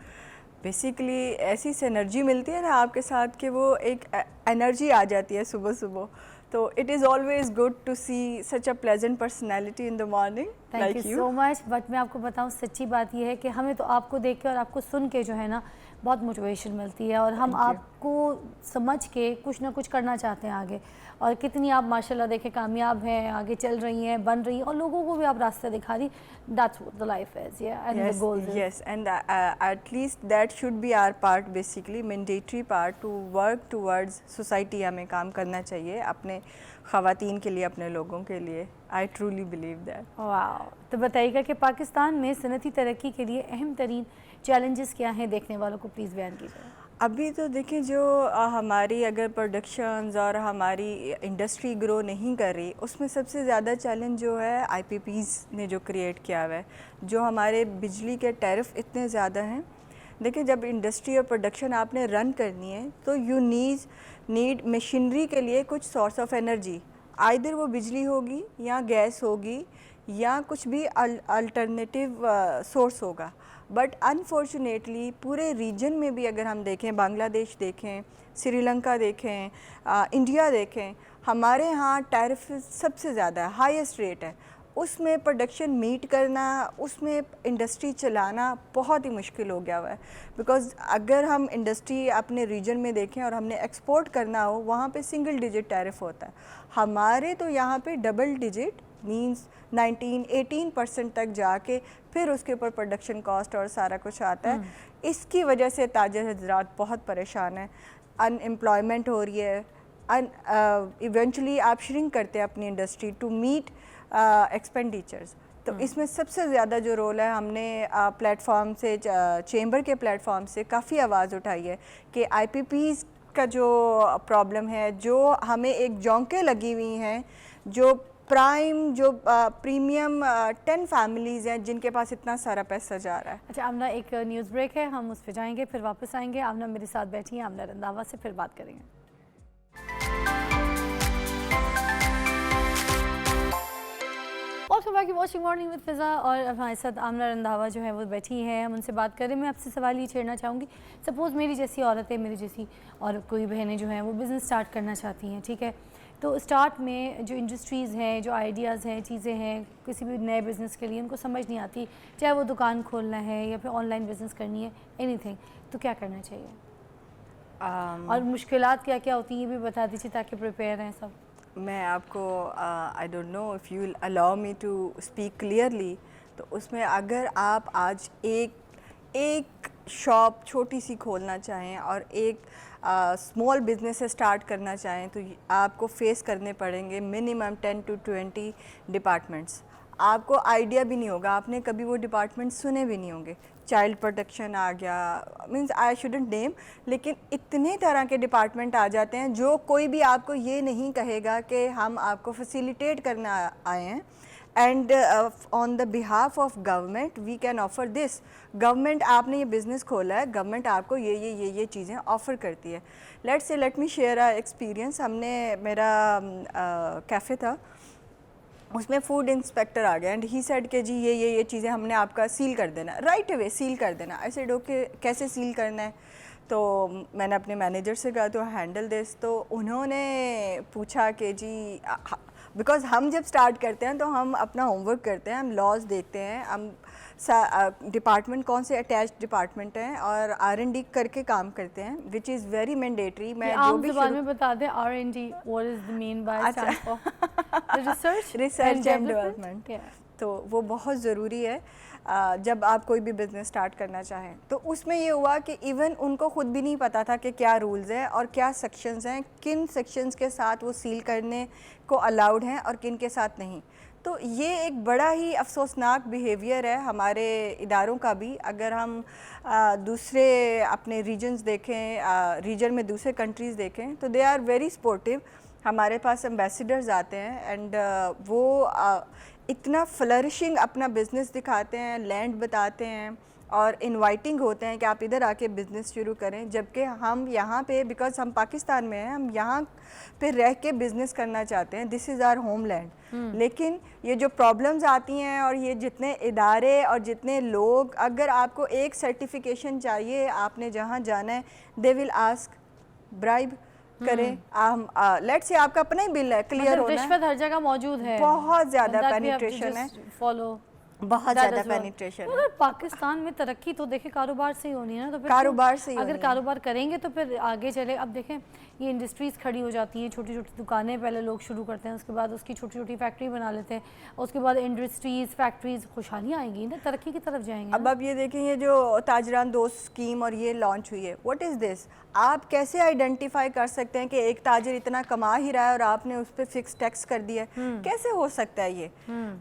Basically ऐसी एनर्जी मिलती है ना आपके साथ कि वो एक एनर्जी आ जाती है सुबह सुबह. तो it is always good to see such a pleasant personality in the morning. Thank you so much. But मैं आपको बताऊं, सच्ची बात यह है कि हमें तो आपको देख के और आपको सुन के जो है ना बहुत मोटिवेशन मिलती है और हम आपको समझ के कुछ ना कुछ करना चाहते हैं आगे. और कितनी आप माशाल्लाह देखें कामयाब हैं, आगे चल रही हैं, बन रही हैं और लोगों को भी आप रास्ते दिखा रही. That's what the life is. And the goals. Yes, and at least that should be our part, basically mandatory part to work towards society. हमें काम करना चाहिए अपने ख़वातीन के लिए, अपने लोगों के लिए. I truly believe that. वाह. तो बताइएगा कि पाकिस्तान में सनती तरक्की के लिए अहम तरीन चैलेंजेस क्या हैं, देखने वालों को प्लीज़ बयान कीजिए. अभी तो देखें जो हमारी अगर प्रोडक्शंस और हमारी इंडस्ट्री ग्रो नहीं कर रही, उसमें सबसे ज़्यादा चैलेंज जो है आईपीपीज़ ने जो क्रिएट किया हुआ है. जो हमारे बिजली के टैरिफ इतने ज़्यादा हैं. देखिए, जब इंडस्ट्री और प्रोडक्शन आपने रन करनी है तो यू नीड मशीनरी के लिए कुछ सोर्स ऑफ एनर्जी. आइदर वो बिजली होगी या गैस होगी या कुछ भी अल्टरनेटिव सोर्स होगा. बट अनफॉर्चुनेटली पूरे रीजन में भी अगर हम देखें, बांग्लादेश देखें, श्रीलंका देखें, इंडिया देखें, हमारे यहाँ टैरिफ सबसे ज़्यादा है, हाईएस्ट रेट है. उसमें प्रोडक्शन मीट करना, उसमें इंडस्ट्री चलाना बहुत ही मुश्किल हो गया हुआ है. बिकॉज़ अगर हम इंडस्ट्री अपने रीजन में देखें और हमने एक्सपोर्ट करना हो, वहाँ पे सिंगल डिजिट टैरिफ होता है. हमारे तो यहाँ पे डबल डिजिट मींस 19-18% तक जाके फिर उसके ऊपर प्रोडक्शन कॉस्ट और सारा कुछ आता है. इसकी वजह से ताजिर हजरात बहुत परेशान हैं. अनएम्प्लॉयमेंट हो रही है. इवेंचुअली आप श्रिंक करते हैं अपनी इंडस्ट्री टू मीट एक्सपेंडिचर्स. तो इसमें सबसे ज़्यादा जो रोल है, हमने प्लेटफॉर्म से, चेंबर के प्लेटफॉर्म से काफ़ी आवाज़ उठाई है कि आईपीपीज़ का जो प्रॉब्लम है, जो हमें एक जोंके लगी हुई हैं, जो प्राइम, जो प्रीमियम 10 फैमिलीज़ हैं जिनके पास इतना सारा पैसा जा रहा है. अच्छा आमना, एक न्यूज़ ब्रेक है, हम उस पर जाएंगे, फिर वापस आएंगे. आमना मेरे साथ बैठी हैं, आमना रंधावा से फिर बात करेंगे. Welcome back, watching morning with Fiza. और हमारे साथ आमना रंधावा जो है वो बैठी हैं, हम उनसे बात करें. मैं आपसे सवाल ये छेड़ना चाहूँगी, सपोज़ मेरी जैसी औरतें, मेरी जैसी और कोई बहनें जो हैं वो बिज़नेस स्टार्ट करना चाहती हैं, ठीक है. तो स्टार्ट में जो इंडस्ट्रीज़ हैं, जो आइडियाज़ हैं, चीज़ें हैं, किसी भी नए बिज़नेस के लिए उनको समझ नहीं आती, चाहे वो दुकान खोलना है या फिर ऑनलाइन बिज़नेस करनी है, एनीथिंग, तो क्या करना चाहिए? और मुश्किलात क्या क्या होती हैं ये भी बता दीजिए ताकि प्रिपेयर हैं सब. मैं आपको I don't know if you will allow me to speak clearly. तो उसमें अगर आप आज एक शॉप छोटी सी खोलना चाहें और एक स्मॉल बिजनेस से स्टार्ट करना चाहें, तो आपको फेस करने पड़ेंगे मिनिमम 10 to 20 डिपार्टमेंट्स. आपको आइडिया भी नहीं होगा, आपने कभी वो डिपार्टमेंट सुने भी नहीं होंगे. चाइल्ड प्रोटेक्शन आ गया, मींस आई शुडंट नेम, लेकिन इतने तरह के डिपार्टमेंट आ जाते हैं जो कोई भी आपको ये नहीं कहेगा कि हम आपको फैसिलिटेट करना आए हैं. And on the behalf of government we can offer this. Government, आपने ये बिज़नेस खोला है, गवर्नमेंट आपको ये चीज़ें ऑफ़र करती है। Let me share a experience. हमने मेरा कैफ़े था, उसमें फूड इंस्पेक्टर आ गया एंड ही सेड कि जी ये चीज़ें हमने आपका सील कर देना, राइट अवे सील कर देना। आई सेड ओके, कैसे सील करना है? तो मैंने अपने मैनेजर से कहा तो हैंडल दिस। तो उन्होंने पूछा कि जी, बिकॉज़ हम जब स्टार्ट करते हैं तो हम अपना होमवर्क करते हैं, हम लॉज देखते हैं, हम डिपार्टमेंट कौन से अटैच डिपार्टमेंट हैं और R&D करके काम करते हैं, विच इज़ वेरी मैंडेटरी। मैं जो भी ज़बान में बता दें, R&D what is the mean by stand for research and development. तो वो बहुत ज़रूरी है जब आप कोई भी बिज़नेस स्टार्ट करना चाहें। तो उसमें ये हुआ कि इवन उनको ख़ुद भी नहीं पता था कि क्या रूल्स हैं और क्या सेक्शंस हैं, किन सेक्शंस के साथ वो सील करने को अलाउड हैं और किन के साथ नहीं। तो ये एक बड़ा ही अफसोसनाक बिहेवियर है हमारे इदारों का भी। अगर हम दूसरे अपने रीजन्स देखें, रीजन में दूसरे कंट्रीज़ देखें, तो दे आर वेरी सपोर्टिव। हमारे पास एम्बेसडर्स आते हैं एंड वो इतना फ्लरिशिंग अपना बिज़नेस दिखाते हैं, लैंड बताते हैं और इनवाइटिंग होते हैं कि आप इधर आके बिज़नेस शुरू करें। जबकि हम यहाँ पे, बिकॉज़ हम पाकिस्तान में हैं, हम यहाँ पे रह के बिज़नेस करना चाहते हैं, दिस इज़ आवर होमलैंड। लेकिन ये जो प्रॉब्लम्स आती हैं और ये जितने इदारे और जितने लोग, अगर आपको एक सर्टिफिकेशन चाहिए, आपने जहाँ जाना है, दे विल आस्क, ब्राइब करें। लेट्स से आपका अपना ही बिल है, क्लियर होना है। रिश्वत हर जगह मौजूद है, बहुत ज़्यादा पेनिट्रेशन है, फॉलो बहुत ज़्यादा पेनिट्रेशन है। अगर पाकिस्तान में तरक्की तो देखें कारोबार से ही होनी है ना, तो फिर कारोबार से ही अगर कारोबार करेंगे तो फिर आगे चले। अब देखें ये इंडस्ट्रीज़ खड़ी हो जाती हैं, छोटी छोटी दुकानें पहले लोग शुरू करते हैं, उसके बाद उसकी छोटी छोटी फैक्ट्री बना लेते हैं, उसके बाद इंडस्ट्रीज़ फैक्ट्रीज़, खुशहालियाँ आएंगी ना, तरक्की की तरफ जाएंगे। अब आप ये देखें, ये जो ताजरान दोस्त स्कीम और ये लॉन्च हुई है, व्हाट इज़ दिस? आप कैसे आइडेंटिफाई कर सकते हैं कि एक ताजर इतना कमा ही रहा है और आपने उस पर फिक्स टैक्स कर दिया है? कैसे हो सकता है ये?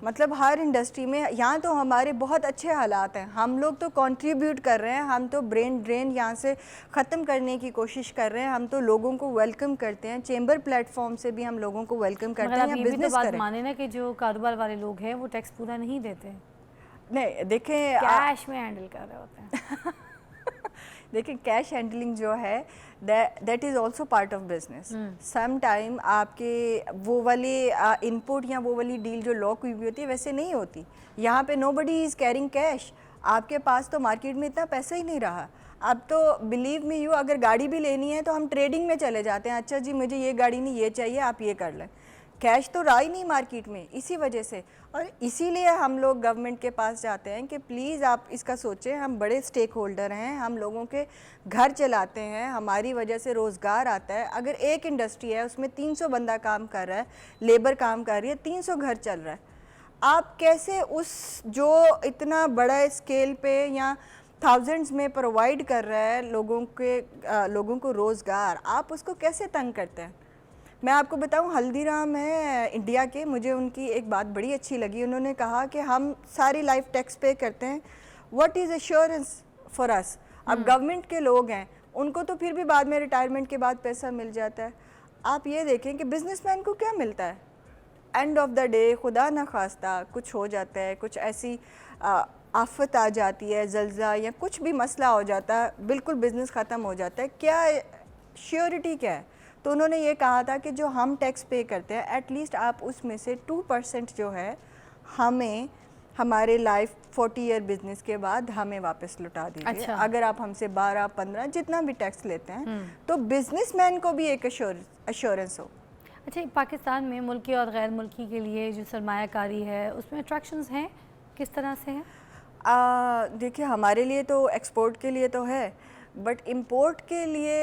मतलब हर इंडस्ट्री में, यहाँ तो हमारे बहुत अच्छे हालात हैं, हम लोग तो कंट्रीब्यूट कर रहे हैं, हम तो ब्रेन ड्रेन यहाँ से ख़त्म करने की कोशिश कर रहे हैं, हम तो लोगों को वेलकम करते हैं, चेंबर प्लेटफॉर्म से भी हम लोगों को वेलकम करते हैं, बिजनेस करें। माने ना कि जो कारोबार वाले लोग हैं वो टैक्स पूरा नहीं देते, नहीं देखें कैश में हैंडल कर रहे होते हैं। देखिए कैश हैंडलिंग जो है that is also part of business. Some time आपके वो वाली इनपुट या वो वाली डील जो लॉक हुई होती है वैसे नहीं होती। यहाँ पे नोबडी इज़ कैरिंग कैश, आपके पास तो मार्केट में इतना पैसा ही नहीं रहा। अब तो बिलीव मी यू, अगर गाड़ी भी लेनी है तो हम ट्रेडिंग में चले जाते हैं, अच्छा जी मुझे ये गाड़ी नहीं ये चाहिए, आप ये कर लें। कैश तो रहा ही नहीं मार्केट में, इसी वजह से। और इसीलिए हम लोग गवर्नमेंट के पास जाते हैं कि प्लीज़ आप इसका सोचें, हम बड़े स्टेक होल्डर हैं, हम लोगों के घर चलाते हैं, हमारी वजह से रोज़गार आता है। अगर एक इंडस्ट्री है उसमें 300 बंदा काम कर रहा है, लेबर काम कर रही है, 300 घर चल रहा है, आप कैसे उस जो इतना बड़ा स्केल पे या थाउजेंड्स में प्रोवाइड कर रहा है लोगों को रोज़गार, आप उसको कैसे तंग करते हैं? मैं आपको बताऊं, हल्दीराम है इंडिया के, मुझे उनकी एक बात बड़ी अच्छी लगी। उन्होंने कहा कि हम सारी लाइफ टैक्स पे करते हैं, what is assurance for us? अब गवर्नमेंट के लोग हैं, उनको तो फिर भी बाद में रिटायरमेंट के बाद पैसा मिल जाता है। आप ये देखें कि बिजनेसमैन को क्या मिलता है? एंड ऑफ द डे खुदा न खास्ता कुछ हो जाता है, कुछ ऐसी आफत आ जाती है, जल्ज़ा या कुछ भी मसला हो जाता है, बिल्कुल बिज़नेस ख़त्म हो जाता है, क्या श्योरिटी क्या है? तो उन्होंने ये कहा था कि जो हम टैक्स पे करते हैं एटलीस्ट आप उसमें से 2% जो है हमें हमारे लाइफ 40 ईयर बिजनेस के बाद हमें वापस लौटा दीजिए। अच्छा। अगर आप हमसे 12-15 जितना भी टैक्स लेते हैं तो बिजनेसमैन को भी एक एश्योरेंस हो। अच्छा, पाकिस्तान में मुल्की और गैर मुल्की के लिए जो सरमायाकारी है उसमें अट्रैक्शंस हैं, किस तरह से हैं? देखिए हमारे लिए तो एक्सपोर्ट के लिए तो है, बट इम्पोर्ट के लिए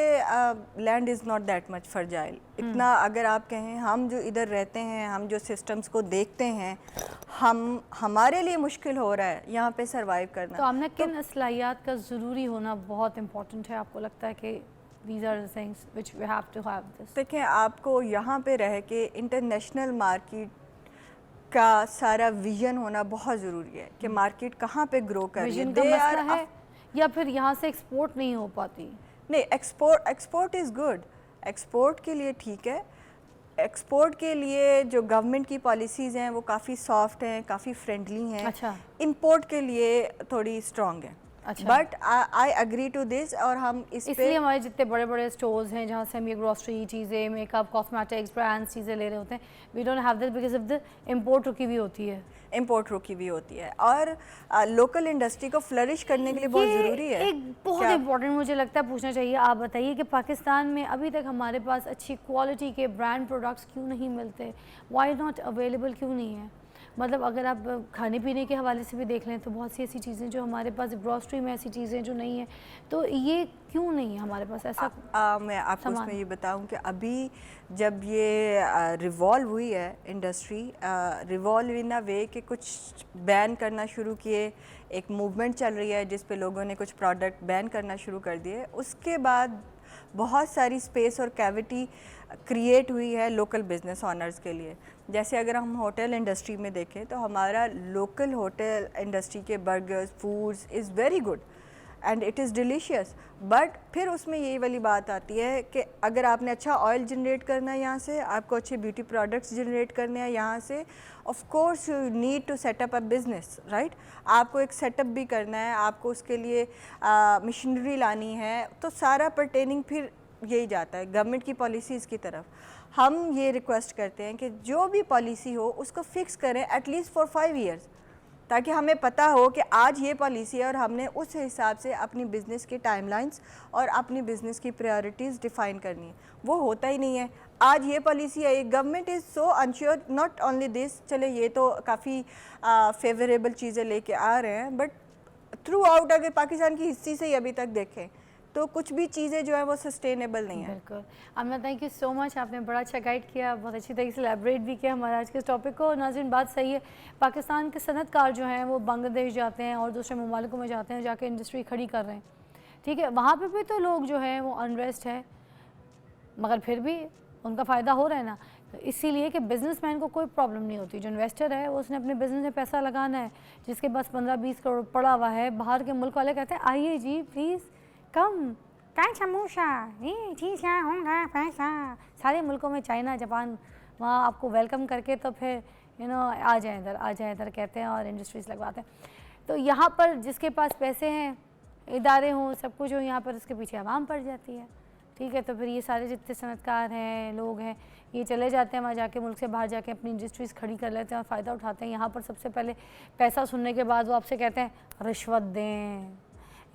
land is not that much fragile. इतना अगर आप कहें, हम जो इधर रहते हैं, हम जो सिस्टम्स को देखते हैं, हमारे लिए मुश्किल हो रहा है यहाँ पे सरवाइव करना। तो आमना किन असलाहियात का ज़रूरी होना बहुत इम्पोर्टेंट है आपको लगता है कि these are the things which we have to have this? देखें, आपको यहाँ पे रह के इंटरनेशनल मार्केट का सारा विजन होना बहुत ज़रूरी है कि मार्केट कहाँ पे ग्रो कर रही है। का मसला है या फिर यहाँ से एक्सपोर्ट नहीं हो पाती? नहीं, एक्सपोर्ट इज़ गुड, एक्सपोर्ट के लिए ठीक है, एक्सपोर्ट के लिए जो गवर्नमेंट की पॉलिसीज़ हैं वो काफ़ी सॉफ्ट हैं, काफ़ी फ्रेंडली हैं। अच्छा। इंपोर्ट के लिए थोड़ी स्ट्रॉन्ग है। अच्छा। But I agree to this, और हम इस इसलिए पे हमारे जितने बड़े बड़े स्टोर्स हैं जहाँ से हम ये ग्रॉसरी चीज़ें, मेकअप, कॉस्मेटिक्स, ब्रांड्स चीज़ें ले रहे होते हैं, we don't have this because of the import रुकी हुई होती है। इंपोर्ट रुकी हुई होती है, और लोकल इंडस्ट्री को फ्लरिश करने के लिए बहुत ये ज़रूरी है। एक बहुत इंपॉर्टेंट मुझे लगता है पूछना चाहिए। आप बताइए कि पाकिस्तान में अभी तक हमारे पास अच्छी क्वालिटी के ब्रांड प्रोडक्ट्स क्यों नहीं मिलते? वाई नॉट अवेलेबल क्यों नहीं है? मतलब अगर आप खाने पीने के हवाले से भी देख लें तो बहुत सी ऐसी चीज़ें जो हमारे पास, ग्रॉसरी में ऐसी चीज़ें जो नहीं है, तो ये क्यों नहीं है हमारे पास ऐसा? मैं आपको सामान। उसमें ये बताऊं कि अभी जब ये रिवॉल्व हुई है इंडस्ट्री, रिवॉल्व इन अ वे कि कुछ बैन करना शुरू किए, एक मूवमेंट चल रही है जिस पे लोगों ने कुछ प्रोडक्ट बैन करना शुरू कर दिए, उसके बाद बहुत सारी स्पेस और कैविटी क्रिएट हुई है लोकल बिजनेस ऑनर्स के लिए। जैसे अगर हम होटल इंडस्ट्री में देखें तो हमारा लोकल होटल इंडस्ट्री के burgers, foods is very good and it is delicious, but फिर उसमें यही वाली बात आती है कि अगर आपने अच्छा ऑयल जनरेट करना है यहाँ से, आपको अच्छे ब्यूटी प्रोडक्ट्स जनरेट करने हैं यहाँ से, of course you need to set up a business, right. आपको एक सेटअप भी करना है, आपको उसके लिए मशीनरी लानी है, तो सारा परटेनिंग फिर यही जाता है गवर्नमेंट की पॉलिसीज़ की तरफ। हम ये रिक्वेस्ट करते हैं कि जो भी पॉलिसी हो उसको फिक्स करें एटलीस्ट फॉर 5 ईयर्स, ताकि हमें पता हो कि आज ये पॉलिसी है और हमने उस हिसाब से अपनी बिज़नेस की टाइमलाइंस और अपनी बिज़नेस की प्रायोरिटीज़ डिफ़ाइन करनी है। वो होता ही नहीं है। आज ये पॉलिसी है, government is so unsure, not only this, चले ये तो काफ़ी फेवरेबल चीज़ें लेके आ रहे हैं, बट थ्रू आउट अगर पाकिस्तान की हिस्ट्री से ही अभी तक देखें तो कुछ भी चीज़ें जो है वो सस्टेनेबल नहीं है। बिल्कुल। अमना, थैंक यू सो मच, आपने बड़ा अच्छा गाइड किया, बहुत अच्छी तरीके से एलैबोरेट भी किया हमारे आज के इस टॉपिक को। नाज़रीन, बात सही है, पाकिस्तान के सनतकार जो हैं वो बांग्लादेश जाते हैं और दूसरे ममालिकों में जाते हैं, जाके इंडस्ट्री खड़ी कर रहे हैं, ठीक है। वहाँ पे भी तो लोग जो हैं वो अनरेस्ट है, मगर फिर भी उनका फ़ायदा हो रहा है ना। तो इसीलिए कि बिजनेसमैन को कोई प्रॉब्लम नहीं होती। जो इन्वेस्टर है वो उसने अपने बिजनेस में पैसा लगाना है, जिसके पास 15-20 करोड़ पड़ा हुआ है, बाहर के मुल्क वाले कहते हैं आइए जी प्लीज़ कम, पैन समोसा, ये चीज़ होगा पैसा। सारे मुल्कों में, चाइना, जापान, वहाँ आपको वेलकम करके तो फिर आ जाए इधर, आ जाए इधर कहते हैं और इंडस्ट्रीज़ लगवाते हैं। तो यहाँ पर जिसके पास पैसे हैं, इदारे हों, सब कुछ हो, यहाँ पर उसके पीछे आवाम पड़ जाती है, ठीक है। तो फिर ये सारे जितने सनतकार हैं, लोग हैं, ये चले जाते हैं वहाँ जाके, मुल्क से बाहर जाके अपनी इंडस्ट्रीज़ खड़ी कर लेते हैं और फ़ायदा उठाते हैं। यहाँ पर सबसे पहले पैसा सुनने के बाद वो आपसे कहते हैं रिश्वत दें,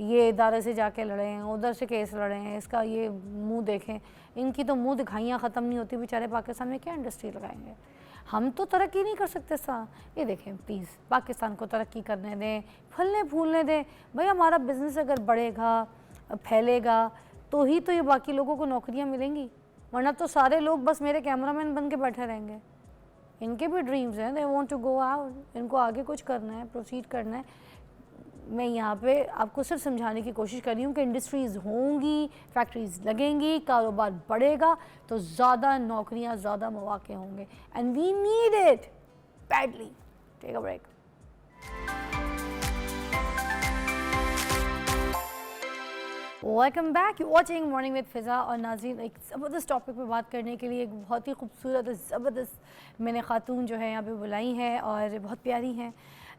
ये इदारे से जाके लड़ें, उधर से केस लड़ें, इसका ये मुंह देखें। इनकी तो मुंह दिखाइयाँ ख़त्म नहीं होती। बेचारे पाकिस्तान में क्या इंडस्ट्री लगाएंगे? हम तो तरक्की नहीं कर सकते सा। ये देखें प्लीज़, पाकिस्तान को तरक्की करने दें, फलने फूलने दें। भाई हमारा बिज़नेस अगर बढ़ेगा, फैलेगा, तो ही तो ये बाकी लोगों को नौकरियाँ मिलेंगी, वरना तो सारे लोग बस मेरे कैमरामैन बन के बैठे रहेंगे। इनके भी ड्रीम्स हैं, they want to go out, इनको आगे कुछ करना है, प्रोसीड करना है। मैं यहाँ पे आपको सिर्फ समझाने की कोशिश कर रही हूँ कि इंडस्ट्रीज़ होंगी, फैक्ट्रीज़ लगेंगी, कारोबार बढ़ेगा तो ज़्यादा नौकरियाँ, ज़्यादा मौके होंगे, and we need it badly. Take a break. Welcome back, you watching morning with Fiza. और नाज़रीन, एक ज़बरदस्त टॉपिक पे बात करने के लिए एक बहुत ही खूबसूरत और ज़बरदस्त मैंने ख़ातून जो है यहाँ पे बुलाई हैं और बहुत प्यारी हैं।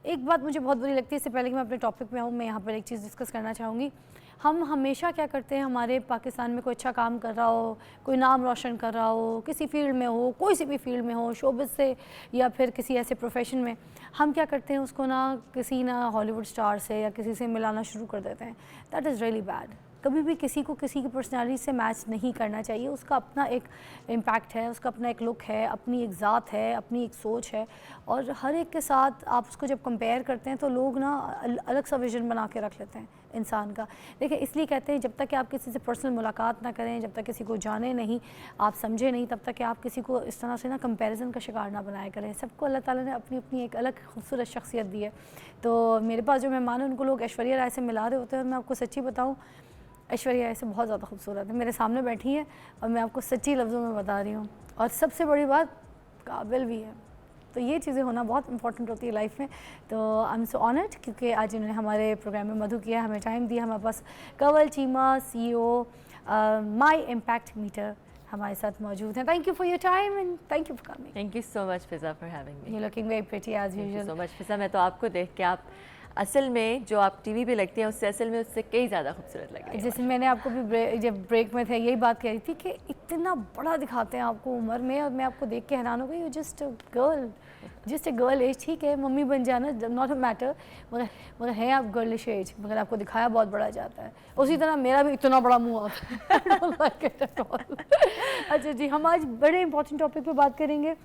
एक बात मुझे बहुत बुरी लगती है, इससे पहले कि मैं अपने टॉपिक पे आऊँ, मैं यहाँ पर एक चीज़ डिस्कस करना चाहूँगी। हम हमेशा क्या करते हैं, हमारे पाकिस्तान में कोई अच्छा काम कर रहा हो, कोई नाम रोशन कर रहा हो, किसी फील्ड में हो, कोई सी भी फील्ड में हो, शोबिज़ से या फिर किसी ऐसे प्रोफेशन में, हम क्या करते हैं उसको किसी हॉलीवुड स्टार से या किसी से मिलाना शुरू कर देते हैं। That is really bad. कभी भी किसी को किसी की पर्सनालिटी से मैच नहीं करना चाहिए। उसका अपना एक इम्पैक्ट है, उसका अपना एक लुक है, अपनी एक ज़ात है, अपनी एक सोच है, और हर एक के साथ आप उसको जब कंपेयर करते हैं तो लोग अलग सा विजन बना के रख लेते हैं इंसान का। देखिए, इसलिए कहते हैं जब तक कि आप किसी से पर्सनल मुलाकात ना करें, जब तक किसी को जाने नहीं, आप समझे नहीं, तब तक कि आप किसी को इस तरह से कंपैरिजन का शिकार ना बनाया करें। सबको अल्लाह ताला ने अपनी अपनी एक अलग खूबसूरत शख्सियत दी है। तो मेरे पास जो मेहमान हैं उनको लोग ऐश्वर्या राय से मिला रहे होते हैं, और मैं आपको सच्ची बताऊँ, ऐश्वर्या राय से बहुत ज़्यादा खूबसूरत है। मेरे सामने बैठी है और मैं आपको सच्ची लफ्ज़ों में बता रही हूँ, और सबसे बड़ी बात, काबिल भी है। तो ये चीज़ें होना बहुत इंपॉर्टेंट होती है लाइफ में। तो आई एम सो ऑनर्ड, क्योंकि आज इन्होंने हमारे प्रोग्राम में मधु किया, हमें टाइम दिया। हमारे पास Kanwal Cheema, CEO my impact meter हमारे साथ मौजूद हैं। Thank you for your time and thank you for coming. Thank you so much Fiza for having me. You looking very pretty as thank you usual. So much Fiza, मैं तो आपको देख के आप असल में जो आप टीवी पे लगती हैं उससे असल में उससे कई ज़्यादा खूबसूरत लग रही है। जैसे मैंने आपको भी जब ब्रेक में थे यही बात कह रही थी कि इतना बड़ा दिखाते हैं आपको उम्र में, और मैं आपको देख के हैरान हो गई। You just a girl age, ठीक है मम्मी बन जाना नॉट अ मैटर, मगर हैं आप गर्लिश एज, मगर आपको दिखाया बहुत बड़ा जाता है। उसी तरह मेरा भी इतना बड़ा मुँह आता है। अच्छा जी, हम आज बड़े इंपॉर्टेंट टॉपिक पे बात करेंगे।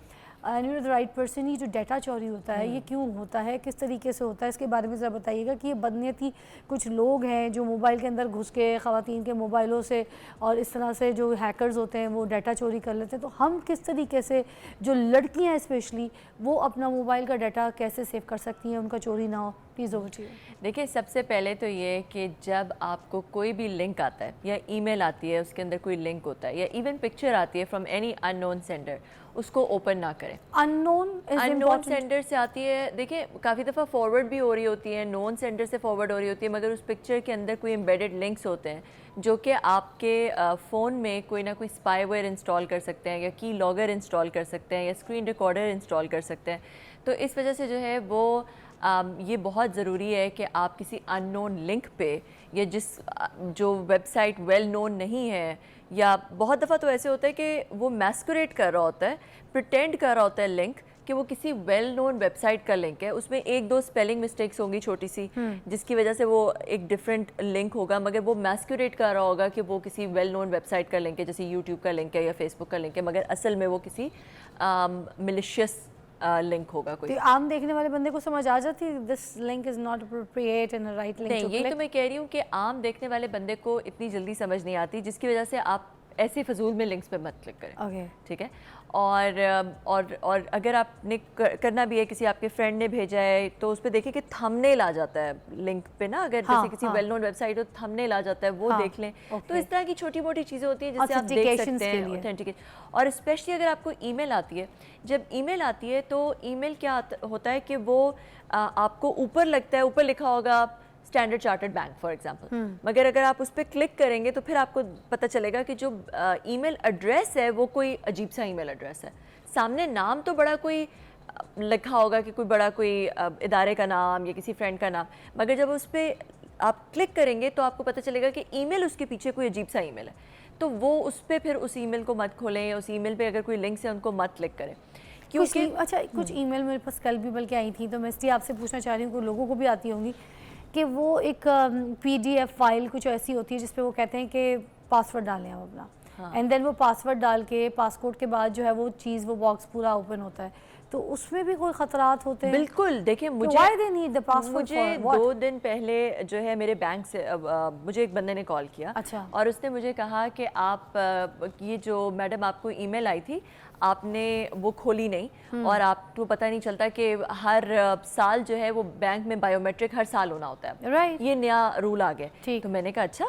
And you the right person. ये जो डाटा चोरी होता है ये क्यों होता है, किस तरीके से होता है, इसके बारे में ज़रा बताइएगा कि ये बदनीयती कुछ लोग हैं जो मोबाइल के अंदर घुस के ख़वातीन के मोबाइलों से और इस तरह से जो हैकर्स होते हैं वो डाटा चोरी कर लेते हैं। तो हम किस तरीके से, जो लड़कियां स्पेशली, वो अपना मोबाइल का डाटा कैसे सेव कर सकती हैं, उनका चोरी ना हो? Please over to you. देखिए, सबसे पहले तो ये कि जब आपको कोई भी लिंक आता है या ईमेल आती है उसके अंदर कोई लिंक होता है या इवन पिक्चर आती है फ्रॉम एनी अननोन सेंडर, उसको ओपन ना करें। अननोन सेंडर से आती है, देखिए काफ़ी दफ़ा फॉरवर्ड भी हो रही होती है, नोन सेंडर से फॉरवर्ड हो रही होती है, मगर उस पिक्चर के अंदर कोई एम्बेडेड लिंक्स होते हैं जो कि आपके फ़ोन में कोई ना कोई स्पाईवेयर इंस्टॉल कर सकते हैं या की लॉगर इंस्टॉल कर सकते हैं या स्क्रीन रिकॉर्डर इंस्टॉल कर सकते हैं। तो इस वजह से जो है वो ये बहुत ज़रूरी है कि आप किसी अननोन लिंक पे या जो वेबसाइट वेल नोन नहीं है, या बहुत दफ़ा तो ऐसे होता है कि वो मैस्कुरेट कर रहा होता है, प्रिटेंड कर रहा होता है लिंक कि वो किसी वेल नोन वेबसाइट का लिंक है, उसमें एक दो स्पेलिंग मिस्टेक्स होंगी छोटी सी जिसकी वजह से वो एक डिफरेंट लिंक होगा, मगर वो मैस्कुरेट कर रहा होगा कि वो किसी वेल नोन वेबसाइट का लिंक है, जैसे यूट्यूब का लिंक है या फेसबुक का लिंक है, मगर असल में वो किसी मिलिशियस लिंक होगा कोई। तो आम देखने वाले बंदे को समझ आ जाती है this link is not appropriate and right link? नहीं, यही तो मैं कह रही हूँ कि आम देखने वाले बंदे को इतनी जल्दी समझ नहीं आती, जिसकी वजह से आप ऐसे फजूल में लिंक्स पे मत क्लिक करें। ओके, ठीक है। और अगर आपने करना भी है, किसी आपके फ्रेंड ने भेजा है तो उस पर देखिए कि थंबनेल आ जाता है लिंक पे ना, अगर जैसे किसी वेल नोन वेबसाइट हो थंबनेल आ जाता है, वो देख लें। तो इस तरह की छोटी मोटी चीज़ें होती हैं जिससे आप देख सकते हैं ऑथेंटिकेशन। और स्पेशली अगर आपको ईमेल आती है, जब ईमेल आती है तो ईमेल क्या होता है कि वो आपको ऊपर लगता है, ऊपर लिखा होगा standard chartered bank for example, मगर अगर आप उस पर क्लिक करेंगे तो फिर आपको पता चलेगा कि जो ईमेल एड्रेस है वो कोई अजीब सा ईमेल एड्रेस है। सामने नाम तो बड़ा कोई लिखा होगा कि कोई बड़ा कोई इदारे का नाम या किसी फ्रेंड का नाम, मगर जब उस पर आप क्लिक करेंगे तो आपको पता चलेगा कि ईमेल उसके पीछे कोई अजीब सा ईमेल है। तो वो उस पर फिर उस ईमेल को मत खोलें, या उस ईमेल पे अगर कोई लिंक्स है उनको मत क्लिक करें, क्योंकि अच्छा कुछ ईमेल मेरे पास कल भी बल्कि आई थी, तो मैं इसलिए आपसे पूछना चाह रही हूँ कि लोगों को भी आती होंगी कि वो एक PDF फाइल कुछ ऐसी होती है जिसपे वो कहते हैं कि पासवर्ड डालें आप अपना, एंड देन वो पासवर्ड डाल के पासकोड के बाद जो है वो चीज़, वो बॉक्स पूरा ओपन होता है, तो उसमें भी कोई खतरात होते हैं? बिल्कुल। देखिए, मुझे 2 दिन पहले जो है मेरे बैंक से मुझे एक बंदे ने कॉल किया। अच्छा। और उसने मुझे कहा कि आप ये जो मैडम आपको ईमेल आई थी आपने वो खोली नहीं, और आपको पता नहीं चलता कि हर साल जो है वो बैंक में बायोमेट्रिक हर साल होना होता है। राइट। ये नया रूल आ गया। तो मैंने कहा अच्छा,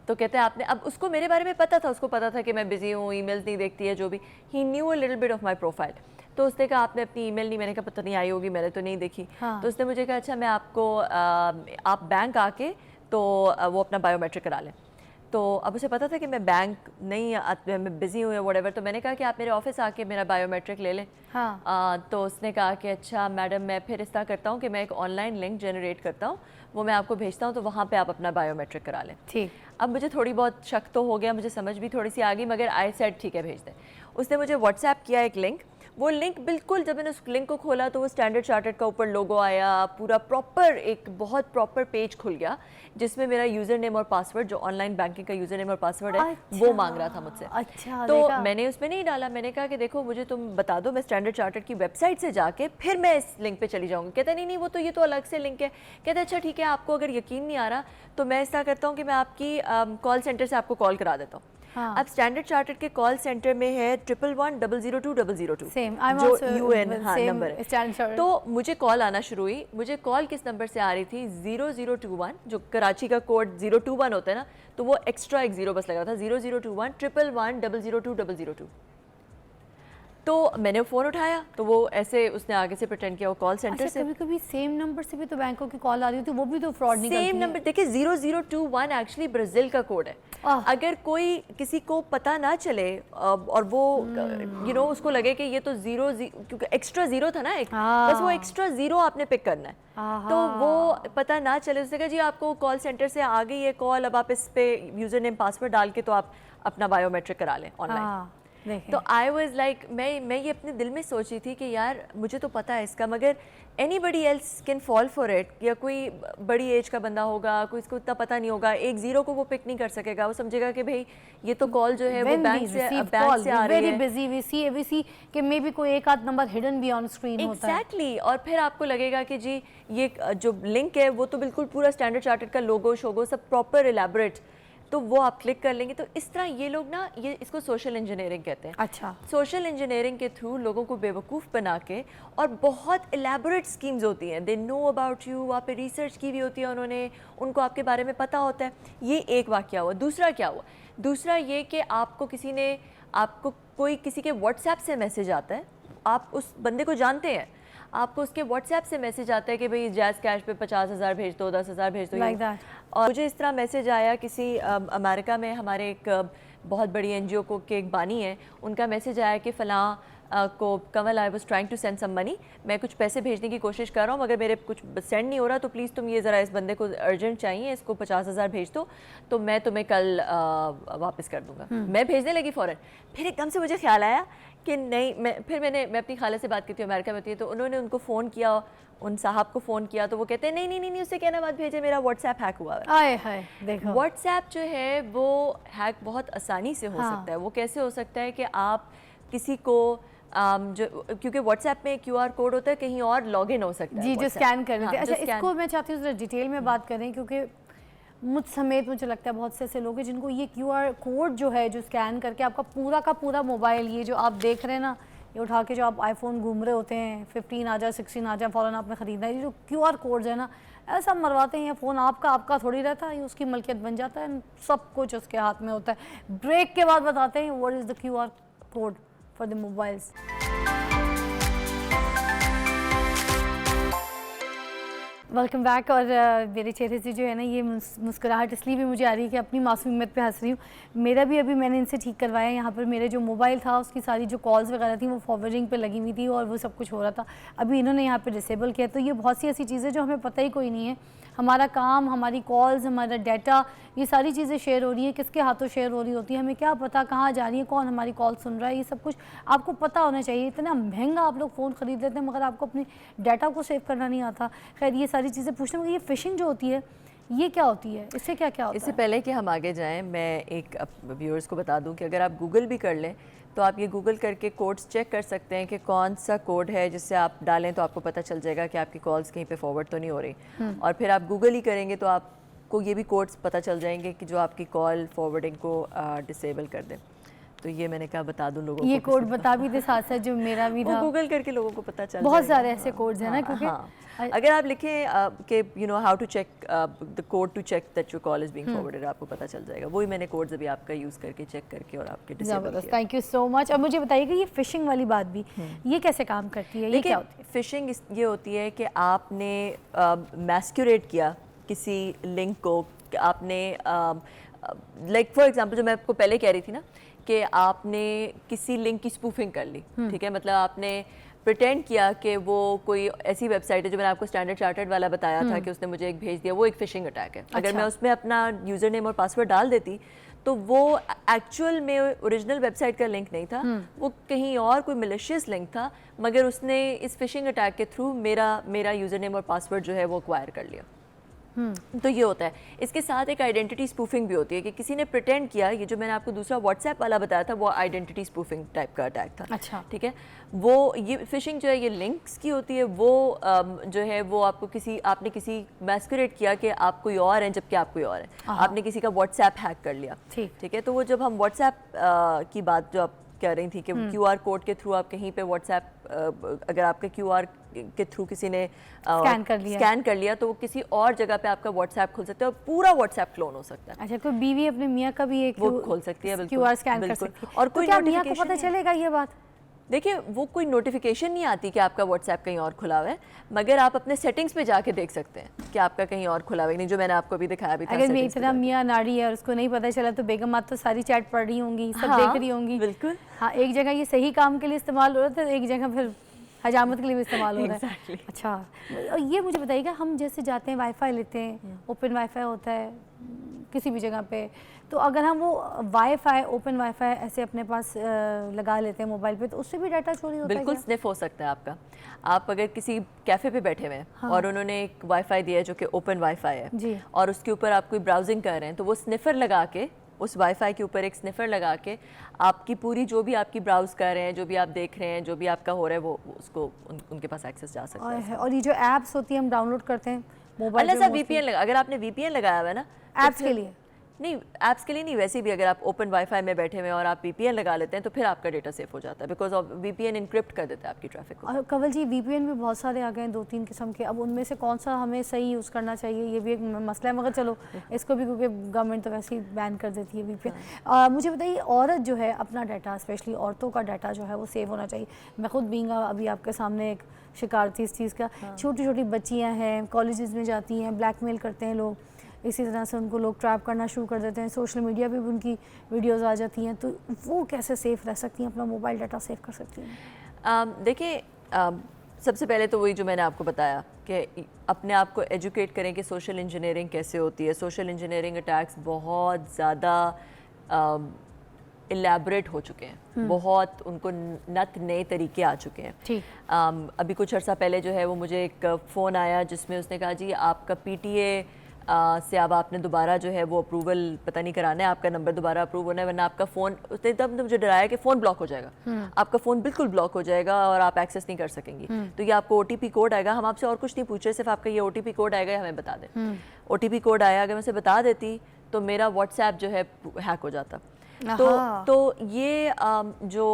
तो कहते हैं आपने, अब उसको मेरे बारे में पता था, उसको पता था कि मैं बिजी हूँ, ईमेल्स नहीं देखती है, जो भी। He knew a little bit of my profile. तो उसने कहा आपने अपनी ईमेल नहीं, मैंने कहा पता नहीं आई होगी, मैंने तो नहीं देखी। तो उसने मुझे कहा अच्छा मैं आपको आप बैंक आके तो वो अपना बायोमेट्रिक करा लें। तो अब उसे पता था कि मैं बैंक नहीं, मैं बिज़ी हूँ या व्हाटएवर, तो मैंने कहा कि आप मेरे ऑफिस आके मेरा बायोमेट्रिक ले लें। तो उसने कहा कि अच्छा मैडम, मैं फिर इस तरह करता हूँ कि मैं एक ऑनलाइन लिंक जनरेट करता हूँ, वो मैं आपको भेजता हूँ, तो वहाँ पे आप अपना बायोमेट्रिक करा लें। ठीक। अब मुझे थोड़ी बहुत शक तो हो गया, मुझे समझ भी थोड़ी सी आ गई, मगर आई सेड ठीक है भेज दें। उसने मुझे व्हाट्सएप किया एक लिंक, वो लिंक बिल्कुल जब मैंने उस लिंक को खोला तो वो स्टैंडर्ड चार्टर्ड का ऊपर लोगो आया, पूरा प्रॉपर एक बहुत प्रॉपर पेज खुल गया जिसमें मेरा यूज़र नेम और पासवर्ड, जो ऑनलाइन बैंकिंग का यूज़र नेम और पासवर्ड है, वो मांग रहा था मुझसे। अच्छा। तो मैंने उसमें नहीं डाला, मैंने कहा कि देखो मुझे तुम बता दो, मैं स्टैंडर्ड चार्टर्ड की वेबसाइट से जाके फिर मैं इस लिंक पे चली जाऊँगी। कहते नहीं वो तो ये तो अलग से लिंक है। कहते अच्छा ठीक है, आपको अगर यकीन नहीं आ रहा तो मैं इस तरह करता हूँ कि मैं आपकी कॉल सेंटर से आपको कॉल करा देता हूँ। अब स्टैंडर्ड चार्टर्ड के कॉल सेंटर में है 111-002-002 जो UN नंबर है। तो मुझे कॉल आना शुरू हुई। मुझे कॉल किस नंबर से आ रही थी? 0021, जो कराची का कोड 021 होता है ना, तो वो एक्स्ट्रा एक 0 बस लगा था। 0021-111-002-002। तो मैंने फ़ोन उठाया तो वो ऐसे उसने आगे से प्रिटेंड किया वो कॉल सेंटर से। कभी कभी सेम नंबर से भी तो बैंकों की कॉल आ रही होती है, वो भी तो फ्रॉड निकलती है। सेम नंबर देखिए 0021 एक्चुअली ब्राज़ील का कोड है। अगर कोई किसी को पता ना चले और वो उसको लगे कि ये तो क्योंकि एक्स्ट्रा जीरो था ना एक, बस वो एक्स्ट्रा जीरो आपने पिक करना है, तो वो पता ना चले। उसने कहा जी आपको कॉल सेंटर से आ गई है कॉल, अब आप इस पे यूज़र नेम पासवर्ड डाल के तो आप अपना बायोमेट्रिक करा लें ऑनलाइन। तो आई वाज लाइक मैं ये अपने दिल में सोच रही थी कि यार मुझे तो पता है इसका, मगर anybody else can fall for it. या कोई बड़ी एज का बंदा होगा, कोई इसको इतना पता नहीं होगा, एक जीरो को वो पिक नहीं कर सकेगा, वो समझेगा कि भाई ये तो कॉल जो है वो बैंक से आ रही है। बिजी वी सी कि मे बी कोई एक आध नंबर हिडन भी ऑन स्क्रीन होता है। एग्जैक्टली। और फिर आपको लगेगा कि जी ये जो लिंक है वो तो बिल्कुल पूरा स्टैंडर्ड चार्टर्ड का लोगो शोगो सब प्रॉपर एलैबोरेट, तो वो आप क्लिक कर लेंगे। तो इस तरह ये लोग ना, ये इसको सोशल इंजीनियरिंग कहते हैं। अच्छा, सोशल इंजीनियरिंग के थ्रू लोगों को बेवकूफ़ बना के, और बहुत एलैबोरेट स्कीम्स होती हैं, दे नो अबाउट यू, वहाँ पे रिसर्च की हुई होती है उन्होंने, उनको आपके बारे में पता होता है। ये एक वाक़या हुआ। दूसरा क्या हुआ? दूसरा ये कि आपको कोई किसी के व्हाट्सएप से मैसेज आता है, आप उस बंदे को जानते हैं, आपको उसके व्हाट्सएप से मैसेज आता है कि भाई जैज़ कैश पे 50,000 भेज दो, 10,000 भेज दो। like that. और मुझे इस तरह मैसेज आया किसी अमेरिका में हमारे एक बहुत बड़ी एनजीओ को के एक बानी है, उनका मैसेज आया कि फ़लाँ को Kamal I was trying to send some money, मैं कुछ पैसे भेजने की कोशिश कर रहा हूँ मगर मेरे कुछ सेंड नहीं हो रहा, तो प्लीज़ तुम ये ज़रा इस बंदे को अर्जेंट चाहिए, इसको 50,000 भेज दो तो मैं तुम्हें कल वापस कर दूँगा। मैं भेजने लगी फ़ौरन। फिर एकदम से मुझे ख्याल आया कि नहीं, मैं अपनी खाला से बात करती हूँ, अमेरिका में होती है, तो उन्होंने उनको फ़ोन किया, उन साहब को फ़ोन किया, तो वो कहते हैं नहीं उससे कहना मत भेजे, मेरा व्हाट्सएप हैक हुआ है। आए हाय, देखो व्हाट्सएप जो है वो हैक बहुत आसानी से हो सकता है। वो कैसे हो सकता है कि आप किसी को क्योंकि व्हाट्सएप में क्यूआर कोड होता है, कहीं और लॉगिन हो सकता है जी, जो स्कैन कर लेते हैं। अच्छा, scan- इसको मैं चाहती हूँ जरा डिटेल में बात करें, क्योंकि मुझ समेत मुझे लगता है बहुत से ऐसे लोग हैं जिनको ये क्यूआर कोड जो है, जो स्कैन करके आपका पूरा का पूरा मोबाइल, ये जो आप देख रहे हैं ना, ये उठा के जो आप आईफोन घूम रहे होते हैं, 15 आ जाए 16 आ जाए, फ़ौरन आपने ख़रीदना है, ये जो क्यूआर कोड्स है ना, ऐसा मरवाते हैं। ये फ़ोन आपका थोड़ी रहता है, ये उसकी मलकियत बन जाता है, सब कुछ उसके हाथ में होता है। ब्रेक के बाद बताते हैं what is the QR code for the mobiles. Welcome back. और मेरे चेहरे से जो है ना ये मुस्कुराहट इसलिए भी मुझे आ रही है कि अपनी मासूमियत पे हंस रही हूँ। मेरा भी अभी मैंने इनसे ठीक करवाया, यहाँ पर मेरे जो मोबाइल था उसकी सारी जो कॉल्स वगैरह थी वो फॉरवर्डिंग पे लगी हुई थी और वो सब कुछ हो रहा था। अभी इन्होंने यहाँ पे डिसेबल किया। तो ये बहुत सी ऐसी चीज़ें जो हमें पता ही कोई नहीं है, हमारा काम, हमारी कॉल्स, हमारा डाटा, ये सारी चीज़ें शेयर हो रही हैं, किसके हाथों शेयर हो रही होती है, हमें क्या पता कहाँ जा रही है, कौन हमारी कॉल सुन रहा है, ये सब कुछ आपको पता होना चाहिए। इतना महंगा आप लोग फ़ोन ख़रीद लेते हैं मगर आपको अपने डाटा को सेव करना नहीं आता। खैर, ये सारी चीज़ें पूछने में, ये फ़िशिंग जो होती है ये क्या होती है, इससे क्या क्या होता है? इससे पहले कि हम आगे जाएं, मैं एक व्यूअर्स को बता दूं कि अगर आप गूगल भी कर लें तो आप ये गूगल करके कोड्स चेक कर सकते हैं कि कौन सा कोड है जिससे आप डालें तो आपको पता चल जाएगा कि आपकी कॉल्स कहीं पे फॉरवर्ड तो नहीं हो रही। और फिर आप गूगल ही करेंगे तो आपको ये भी कोड्स पता चल जाएंगे कि जो आपकी कॉल फॉरवर्डिंग को डिसेबल कर दें। तो ये मैंने कहा बता दूं लोगों ये को, कोड बता भी दे साथ साथ जो मेरा भी था, गूगल करके लोगों को पता चल बहुत जाएगा। सारे ऐसे कोड्स हैं ना, क्योंकि अगर आप लिखें कि you know how to check the code to check that your call is being forwarded, आपको पता चल जाएगा। वही मैंने कोड्स अभी आपका यूज़ करके चेक करके और आपके डिसेबल ज़बरदस्त, थैंक यू सो मच। अब मुझे बताइएगा ये फ़िशिंग वाली बात भी, ये कैसे काम करती है, ये क्या होती है? फ़िशिंग ये होती है कि आपने मैस्क्यूरेट किया किसी लिंक को, आपने लाइक फॉर एग्जांपल जो मैं आपको पहले कह रही थी ना कि आपने किसी लिंक की स्पूफिंग कर ली, ठीक है, मतलब आपने प्रिटेंड किया कि वो कोई ऐसी वेबसाइट है जो मैंने आपको स्टैंडर्ड चार्टर्ड वाला बताया था कि उसने मुझे एक भेज दिया, वो एक फ़िशिंग अटैक है। अगर मैं उसमें अपना यूज़र नेम और पासवर्ड डाल देती तो वो एक्चुअल में ओरिजिनल वेबसाइट का लिंक नहीं था, वो कहीं और कोई मिलिशियस लिंक था, मगर उसने इस फ़िशिंग अटैक के थ्रू मेरा यूज़र नेम और पासवर्ड जो है वो एक्वायर कर लिया। तो ये होता है। इसके साथ एक आइडेंटिटी स्पूफिंग भी होती है कि किसी ने प्रिटेंड किया, ये जो मैंने आपको दूसरा व्हाट्सएप वाला बताया था वो आइडेंटिटी स्पूफिंग टाइप का अटैक था। अच्छा, ठीक है, वो ये फिशिंग जो है ये लिंक्स की होती है, वो जो है वो आपको आपने किसी मैस्कुरेट किया कि आप कोई और हैं जबकि आप कोई और हैं, आपने किसी का व्हाट्सएप हैक कर लिया। ठीक है, तो वो जब हम व्हाट्सएप की बात जो आप कह रही थी कि क्यूआर कोड के थ्रू आप कहीं पे व्हाट्सएप अगर आपके क्यूआर के थ्रू किसी ने स्कैन कर लिया तो वो किसी और जगह पे आपका व्हाट्सएप खुल सकता है और पूरा व्हाट्सएप क्लोन हो सकता है। अच्छा, कोई बीवी अपने मियाँ का भी एक वो खोल सकती है, बिल्कुल क्यूआर स्कैन कर सकती है। और कोई क्या मियाँ को पता चलेगा ये बात? देखिए वो कोई नोटिफिकेशन नहीं आती कि आपका व्हाट्सएप कहीं और खुला हुआ है, मगर आप अपने सेटिंग्स पे जाके देख सकते हैं कि आपका कहीं और खुला हुआ है नहीं, जो मैंने आपको अभी दिखाया भी था। अगर मेरी settings पे तरह जाके। मियाँ नाड़ी है और उसको नहीं पता चला तो बेगम आप तो सारी चैट पढ़ रही होंगी, सब हाँ, देख रही होंगी। बिल्कुल। हाँ, एक जगह ये सही काम के लिए इस्तेमाल हो रहा था, एक जगह फिर हजामत के लिए भी इस्तेमाल हो रहा है। Exactly. अच्छा, और ये मुझे बताइएगा, हम जैसे जाते हैं वाईफाई लेते हैं, ओपन वाईफाई होता है किसी भी जगह पे, तो अगर हम वो वाईफाई ओपन वाईफाई ऐसे अपने पास लगा लेते हैं मोबाइल पे, तो उससे भी डाटा चोरी होता है बिल्कुल क्या? स्निफ हो सकता है आपका। आप अगर किसी कैफ़े पे बैठे हुए हैं हाँ। और उन्होंने एक वाईफाई दिया है जो कि ओपन वाईफाई है जी। और उसके ऊपर आप कोई ब्राउजिंग कर रहे हैं, तो वो स्निफर लगा के, उस वाईफाई के ऊपर एक स्निफर लगा के आपकी पूरी जो भी आपकी ब्राउज कर रहे हैं, जो भी आप देख रहे हैं, जो भी आपका हो रहा है, वो उसको उनके पास एक्सेस जा सकता है। और ये जो ऐप्स होती है हम डाउनलोड करते हैं मोबाइल अल्लाह पे सा VPN लगा, अगर आपने VPN लगाया हुआ है ना तो ऐप्स के फिर- लिए। नहीं, ऐप्स के लिए नहीं, वैसे भी अगर आप ओपन वाईफाई में बैठे हुए हैं और आप VPN लगा लेते हैं तो फिर आपका डेटा सेफ हो जाता है, बिकॉज ऑफ VPN इनक्रिप्ट कर देता है आपकी ट्रैफिक को। और कंवल जी, VPN भी बहुत सारे आ गए हैं, 2-3 किस्म के। अब उनमें से कौन सा हमें सही यूज़ करना चाहिए, ये भी एक मसला है, मगर चलो इसको भी, क्योंकि गवर्नमेंट तो वैसे ही बैन कर देती है VPN। मुझे बताइए, औरत जो है अपना डाटा, स्पेशली औरतों का डाटा जो है वो सेव होना चाहिए। मैं खुद बीइंग अभी आपके सामने एक शिकार थी इस चीज़ का। छोटी छोटी बच्चियाँ हैं, कॉलेजेस में जाती हैं, ब्लैकमेल करते हैं लोग, इसी तरह से उनको लोग ट्रैप करना शुरू कर देते हैं, सोशल मीडिया पे भी उनकी वीडियोस आ जाती हैं, तो वो कैसे सेफ़ रह सकती हैं, अपना मोबाइल डाटा सेव कर सकती हैं? देखिए, सबसे पहले तो वही जो मैंने आपको बताया कि अपने आप को एजुकेट करें कि सोशल इंजीनियरिंग कैसे होती है। सोशल इंजीनियरिंग अटैक्स बहुत ज़्यादा इलेबरेट हो चुके हैं, बहुत उनको नत नए तरीके आ चुके हैं। ठीक। अभी कुछ अर्सा पहले जो है वो मुझे एक फ़ोन आया जिसमें उसने कहा जी आपका PTA से अब आपने दोबारा जो है वो अप्रूवल पता नहीं कराना है, आपका नंबर दोबारा अप्रूव होना है, वरना आपका फ़ोन, उसने तब मुझे डराया कि फ़ोन ब्लॉक हो जाएगा, आपका फ़ोन बिल्कुल ब्लॉक हो जाएगा और आप एक्सेस नहीं कर सकेंगी। तो ये आपको OTP कोड आएगा, हम आपसे और कुछ नहीं पूछ रहे, सिर्फ आपका ये OTP कोड आएगा, हमें बता दें। OTP कोड आया, अगर मैं उसे बता देती तो मेरा WhatsApp जो है हैक हो जाता। तो ये जो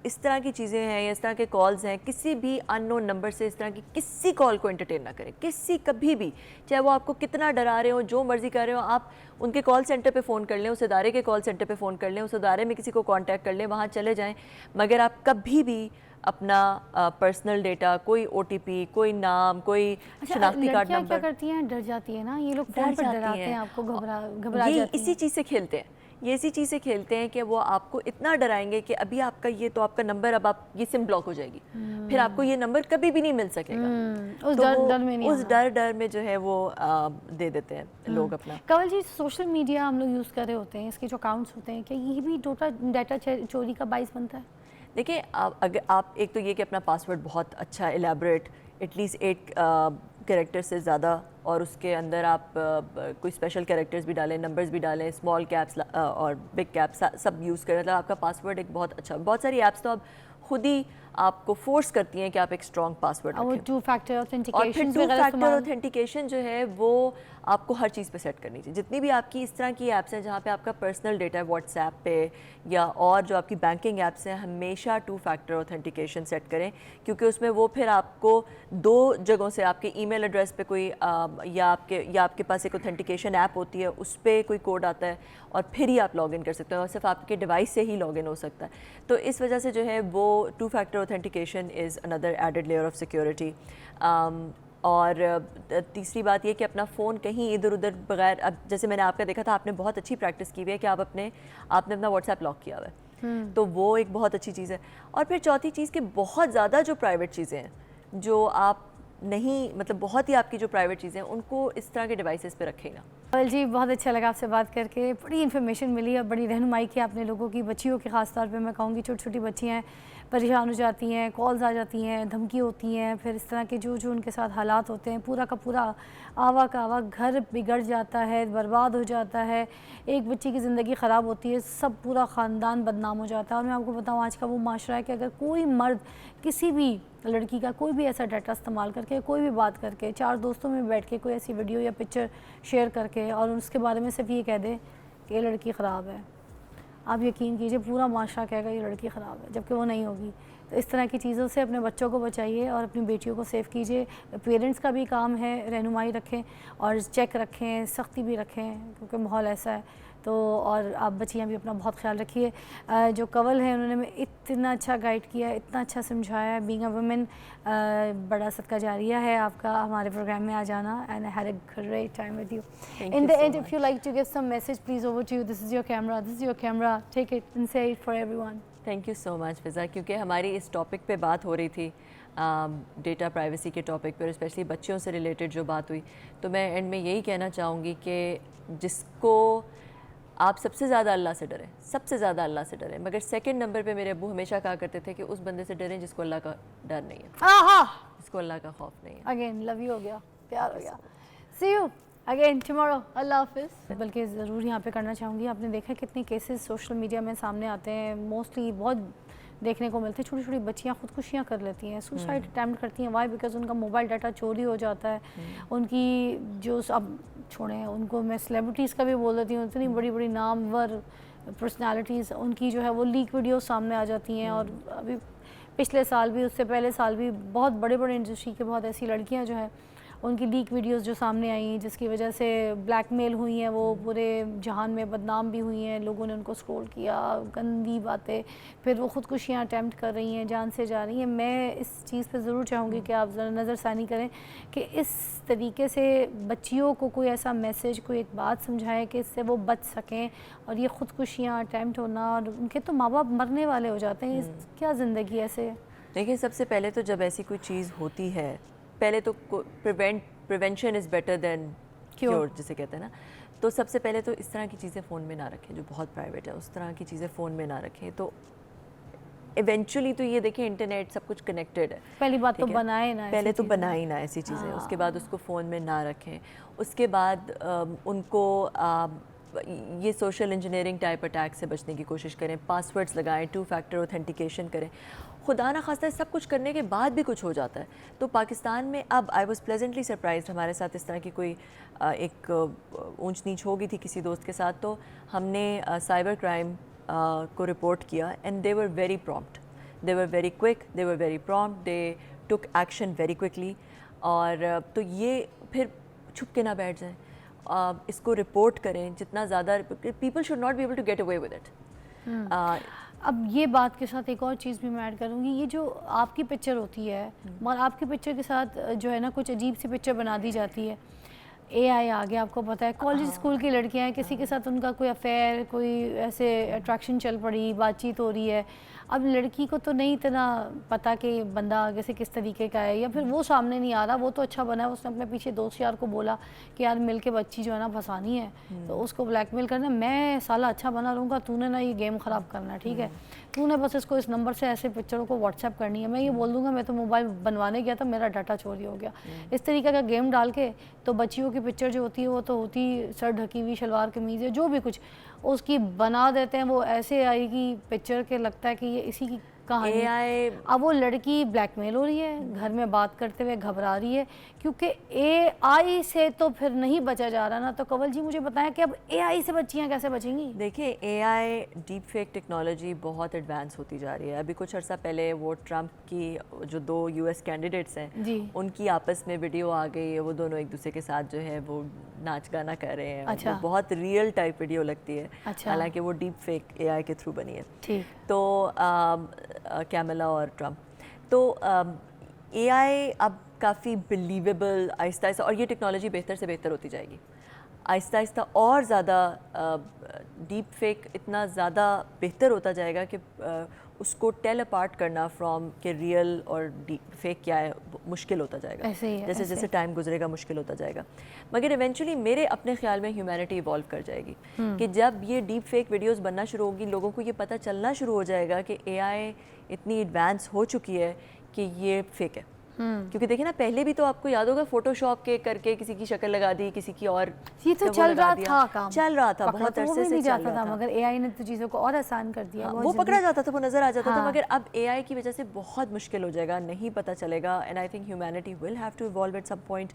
इस तरह की चीज़ें हैं या इस तरह के कॉल्स हैं, किसी भी अननोन नंबर से इस तरह की किसी कॉल को एंटरटेन ना करें, किसी कभी भी, चाहे वो आपको कितना डरा रहे हो, जो मर्जी कर रहे हो, आप उनके कॉल सेंटर पे फ़ोन कर लें, उस इदारे के कॉल सेंटर पे फ़ोन कर लें, उस इदारे में किसी को कांटेक्ट कर लें, वहाँ चले जाएं, मगर आप कभी भी अपना पर्सनल डेटा, कोई OTP, कोई नाम, कोई शनाख्ती कार्ड लड़कियां नंबर, क्या करती हैं, डर जाती है ना, ये लोग फोन पर डराते हैं आपको, घबरा ये जाती इसी हैं। चीज़ से खेलते हैं, ये इसी चीज़ से खेलते हैं कि वो आपको इतना डराएंगे कि अभी आपका ये तो आपका नंबर, अब आप ये सिम ब्लॉक हो जाएगी, फिर आपको ये नंबर कभी भी नहीं मिल सकेगा। उस तो डर वो डर में नहीं उस आना। डर में जो है वो दे देते हैं लोग अपना। कंवल जी, सोशल मीडिया हम लोग यूज़ कर रहे होते हैं, इसके जो अकाउंट्स होते हैं, क्या ये भी डाटा चोरी का बाइस बनता है? देखिए, अगर आप, एक तो ये कि अपना पासवर्ड बहुत अच्छा इलेबरेट, एटलीस्ट 8 कैरेक्टर से ज़्यादा, और उसके अंदर आप कोई स्पेशल कैरेक्टर्स भी डालें, नंबर्स भी डालें, स्मॉल कैप्स और बिग कैप्स सब यूज़ करें, मतलब आपका पासवर्ड एक बहुत अच्छा। बहुत सारी ऐप्स तो अब खुद ही आपको फोर्स करती हैं कि आप एक स्ट्रॉन्ग पासवर्ड और रखें। 2 फैक्टर और फिर ऑथेंटिकेशन 2 फैक्टर ऑथेंटिकेशन जो है वो आपको हर चीज़ पे सेट करनी चाहिए। जितनी भी आपकी इस तरह की ऐप्स हैं जहाँ पे आपका पर्सनल डेटा है, व्हाट्सएप पे या और जो आपकी बैंकिंग ऐप्स हैं, हमेशा 2 फैक्टर ऑथेंटिकेशन सेट करें, क्योंकि उसमें वो फिर आपको 2 जगहों से, आपके ईमेल एड्रेस पे कोई या आपके पास एक ऑथेंटिकेशन ऐप होती है, उस पर कोई कोड आता है और फिर ही आप लॉगिन कर सकते हैं, और सिर्फ आपके डिवाइस से ही लॉगिन हो सकता है। तो इस वजह से जो है वो 2 factor authentication is another added layer of security. और तीसरी बात ये कि अपना फ़ोन कहीं इधर उधर बगैर, अब जैसे मैंने आपका देखा था, आपने बहुत अच्छी प्रैक्टिस की हुई है कि आपने अपना व्हाट्सएप लॉक किया हुआ है, तो वो एक बहुत अच्छी चीज़ है। और फिर चौथी चीज़ कि बहुत ज़्यादा जो प्राइवेट चीज़ें हैं, जो आप नहीं, मतलब बहुत ही आपकी जो प्राइवेट चीज़ें हैं, उनको इस तरह के डिवाइसेस पे रखें ना। कंवल जी, बहुत अच्छा लगा आपसे बात करके, बड़ी इन्फॉर्मेशन मिली और बड़ी रहनुमाई की आपने लोगों की, बच्चियों के ख़ास तौर पे मैं कहूँगी। छोटी छोटी बच्चियाँ हैं, परेशान हो जाती हैं, कॉल्स आ जाती हैं, धमकी होती हैं, फिर इस तरह के जो उनके साथ हालात होते हैं, पूरा का पूरा आवा का आवा घर बिगड़ जाता है, बर्बाद हो जाता है, एक बच्ची की ज़िंदगी ख़राब होती है, सब पूरा ख़ानदान बदनाम हो जाता है। और मैं आपको बताऊँ, आज का वो माशरा है कि अगर कोई मर्द किसी भी लड़की का कोई भी ऐसा डाटा इस्तेमाल करके, कोई भी बात करके, 4 दोस्तों में बैठ के कोई ऐसी वीडियो या पिक्चर शेयर करके और उसके बारे में सिर्फ ये कह दे कि ये लड़की ख़राब है, आप यकीन कीजिए पूरा माशरा कहेगा ये लड़की ख़राब है, जबकि वो नहीं होगी। तो इस तरह की चीज़ों से अपने बच्चों को बचाइए और अपनी बेटियों को सेव कीजिए। पेरेंट्स का भी काम है रहनुमाई रखें और चेक रखें, सख्ती भी रखें क्योंकि माहौल ऐसा है। तो और आप बच्चियाँ भी अपना बहुत ख्याल रखिए। जो कंवल है उन्होंने हमें इतना अच्छा गाइड किया, इतना अच्छा समझाया। बीइंग अ वुमेन बड़ा सदका जारिया है आपका हमारे प्रोग्राम में आ जाना। And I had a great time with you. In the end if you like to give some message please over to you. This is your camera, this is your camera, take it and say it for everyone. Thank you so much Fiza, क्योंकि हमारी इस topic पे बात हो रही थी, data privacy के topic पर, स्पेशली बच्चों से रिलेटेड जो बात हुई, तो मैं एंड में यही कहना चाहूँगी कि जिसको आप सबसे ज़्यादा अल्लाह से डरें, सबसे ज़्यादा अल्लाह से डरें, मगर सेकंड नंबर पे मेरे अब्बू हमेशा कहा करते थे कि उस बंदे से डरें जिसको अल्लाह का डर नहीं है, जिसको अल्लाह का खौफ नहीं है। अगेन लव यू हो गया, प्यार हो गया। सी यू अगेन टुमारो, अल्लाह हाफिज़। बल्कि ज़रूर यहाँ पे करना चाहूँगी, आपने देखा कितने केसेस सोशल मीडिया में सामने आते हैं, मोस्टली बहुत देखने को मिलते हैं। छोटी छोटी बच्चियाँ खुदकुशियाँ कर लेती हैं, सुसाइड अटैम्प्ट करती हैं। वाई? बिकॉज उनका मोबाइल डाटा चोरी हो जाता है। उनकी जो अब छोड़ें, उनको मैं सेलिब्रिटीज़ का भी बोल देती हूँ, इतनी बड़ी बड़ी नामवर पर्सनालिटीज़, उनकी जो है वो लीक वीडियो सामने आ जाती हैं। और अभी पिछले साल भी, उससे पहले साल भी बहुत बड़े बड़े इंडस्ट्री के बहुत ऐसी लड़कियाँ जो हैं उनकी लीक वीडियोस जो सामने आई, जिसकी वजह से ब्लैकमेल हुई हैं, वो पूरे जहान में बदनाम भी हुई हैं। लोगों ने उनको स्क्रॉल किया, गंदी बातें, फिर वो ख़ुदकुशियाँ अटैम्प्ट कर रही हैं, जान से जा रही हैं। मैं इस चीज़ पे ज़रूर चाहूँगी कि आप ज़रा नज़रसानी करें कि इस तरीके से बच्चियों को कोई ऐसा मैसेज, कोई एक बात समझाएं कि इससे वो बच सकें। और ये ख़ुदकुशियाँ अटैम्प्ट होना, और उनके तो माँ बाप मरने वाले हो जाते हैं, क्या ज़िंदगी ऐसे। देखिए, सबसे पहले तो जब ऐसी कोई चीज़ होती है, पहले तो prevention is better than cure जिसे कहते हैं ना। तो सबसे पहले तो इस तरह की चीज़ें फ़ोन में ना रखें जो बहुत प्राइवेट है, उस तरह की चीज़ें फ़ोन में ना रखें। तो इवेंचुअली तो ये देखें, इंटरनेट सब कुछ कनेक्टेड है। पहली बात तो बनाए ना, पहले तो बनाए ना ऐसी चीज़ें, उसके बाद उसको फ़ोन में ना रखें। उसके बाद उनको ये सोशल इंजीनियरिंग टाइप अटैक से बचने की कोशिश करें। पासवर्ड्स लगाएं, 2 फैक्टर ऑथेंटिकेशन करें। खुदा ना खास्ता सब कुछ करने के बाद भी कुछ हो जाता है। तो पाकिस्तान में अब आई वाज प्लेजेंटली सरप्राइज्ड, हमारे साथ इस तरह की कोई एक ऊंच नीच हो गई थी किसी दोस्त के साथ, तो हमने साइबर क्राइम को रिपोर्ट किया and they were very prompt, they were very quick, they were very prompt, they took action very quickly. और तो ये फिर छुप के ना बैठ जाएं, इसको रिपोर्ट करें जितना ज़्यादा। People should not be able to get away with it. अब ये बात के साथ एक और चीज़ भी मैं ऐड करूँगी, ये जो आपकी पिक्चर होती है, मगर आपकी पिक्चर के साथ जो है ना कुछ अजीब सी पिक्चर बना दी जाती है। AI आ गया, आपको पता है, कॉलेज स्कूल की लड़कियां हैं, किसी के साथ उनका कोई अफेयर, कोई ऐसे अट्रैक्शन चल पड़ी, बातचीत हो रही है। अब लड़की को तो नहीं इतना पता कि बंदा आगे से किस तरीके का है, या फिर वो सामने नहीं आ रहा, वो तो अच्छा बना है, उसने अपने पीछे दोस्त यार को बोला कि यार मिल के बच्ची जो है ना फंसानी है, तो उसको ब्लैकमेल करना, मैं साला अच्छा बना रहूँगा, तूने ना ये गेम ख़राब करना, ठीक है, तूने बस इसको इस नंबर से ऐसे पिक्चरों को व्हाट्सएप करनी है। मैं ये बोल दूँगा मैं तो मोबाइल बनवाने गया था, मेरा डाटा चोरी हो गया। इस तरीके का गेम डाल के तो बच्चियों की पिक्चर जो होती है वो तो होती सर ढकी हुई, शलवार कमीज़ है, जो भी कुछ उसकी बना देते हैं, वो ऐसे आएगी पिक्चर के लगता है कि ये इसी की कहानी। अब वो लड़की ब्लैकमेल हो रही है, घर में बात करते हुए घबरा रही है, क्योंकि AI से तो फिर नहीं बचा जा रहा ना। तो कंवल जी मुझे बताएं कि अब AI से बच्चियां कैसे बचेंगी? देखिए, AI डीप फेक टेक्नोलॉजी बहुत एडवांस होती जा रही है। अभी कुछ अर्सा पहले वो ट्रंप की जो 2 US कैंडिडेट्स हैं जी, उनकी आपस में वीडियो आ गई है, वो दोनों एक दूसरे के साथ जो है वो नाच गाना कर रहे हैं। अच्छा। वो बहुत रियल टाइप वीडियो लगती है, अच्छा। हालांकि वो डीप फेक AI के थ्रू बनी है। ठीक। तो कैमला और ट्रंप, तो AI अब काफ़ी बिलीवेबल आहिस्ता आहिस्ता, और ये टेक्नोलॉजी बेहतर से बेहतर होती जाएगी आहिस्ता आहिस्ता, और ज़्यादा डीप फेक इतना ज़्यादा बेहतर होता जाएगा कि उसको टेल अपार्ट करना फ्रॉम के रियल और डीप फेक क्या है मुश्किल होता जाएगा। ऐसे ही है, जैसे ऐसे। जैसे टाइम गुजरेगा मुश्किल होता जाएगा। मगर इवेंचुअली मेरे अपने ख्याल में ह्यूमैनिटी इवॉल्व कर जाएगी कि जब ये डीप फेक वीडियोस बनना शुरू होगी, लोगों को ये पता चलना शुरू हो जाएगा कि AI इतनी एडवांस हो चुकी है कि ये फेक है। क्योंकि देखिए ना, पहले भी तो आपको याद होगा फोटोशॉप के करके किसी की शक्ल लगा दी, किसी की और ये तो चल रहा था, काम चल रहा था, पकड़ा बहुत तो वो अरसे भी से नहीं चल जाता रहा था, था। मगर AI ने तो चीज़ों को और आसान कर दिया। वो पकड़ा जाता था, वो नजर आ जाता था। हाँ। मगर अब AI की वजह से बहुत मुश्किल हो जाएगा, नहीं पता चलेगा। And I think humanity will have to evolve at some point.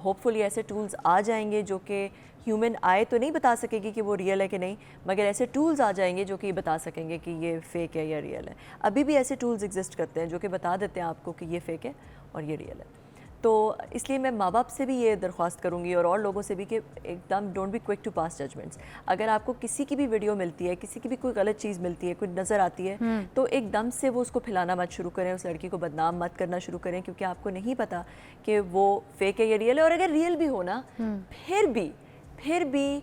Hopefully ऐसे टूल्स आ जाएंगे जो कि ह्यूमन आई तो नहीं बता सकेगी कि वो रियल है कि नहीं, मगर ऐसे टूल्स आ जाएंगे जो कि बता सकेंगे कि ये फ़ेक है या रियल है। अभी भी ऐसे टूल्स एग्जिस्ट करते हैं जो कि बता देते हैं आपको कि ये फ़ेक है और ये रियल है। तो इसलिए मैं माँ बाप से भी ये दरख्वास्त करूँगी और लोगों से भी कि एकदम don't be quick to pass judgements. अगर आपको किसी की भी वीडियो मिलती है, किसी की भी कोई गलत चीज़ मिलती है, कोई नज़र आती है, तो एकदम से वो उसको फैलाना मत शुरू करें, उस लड़की को बदनाम मत करना शुरू करें, क्योंकि आपको नहीं पता कि वो फेक है या रियल है। और अगर रियल भी हो ना, फिर भी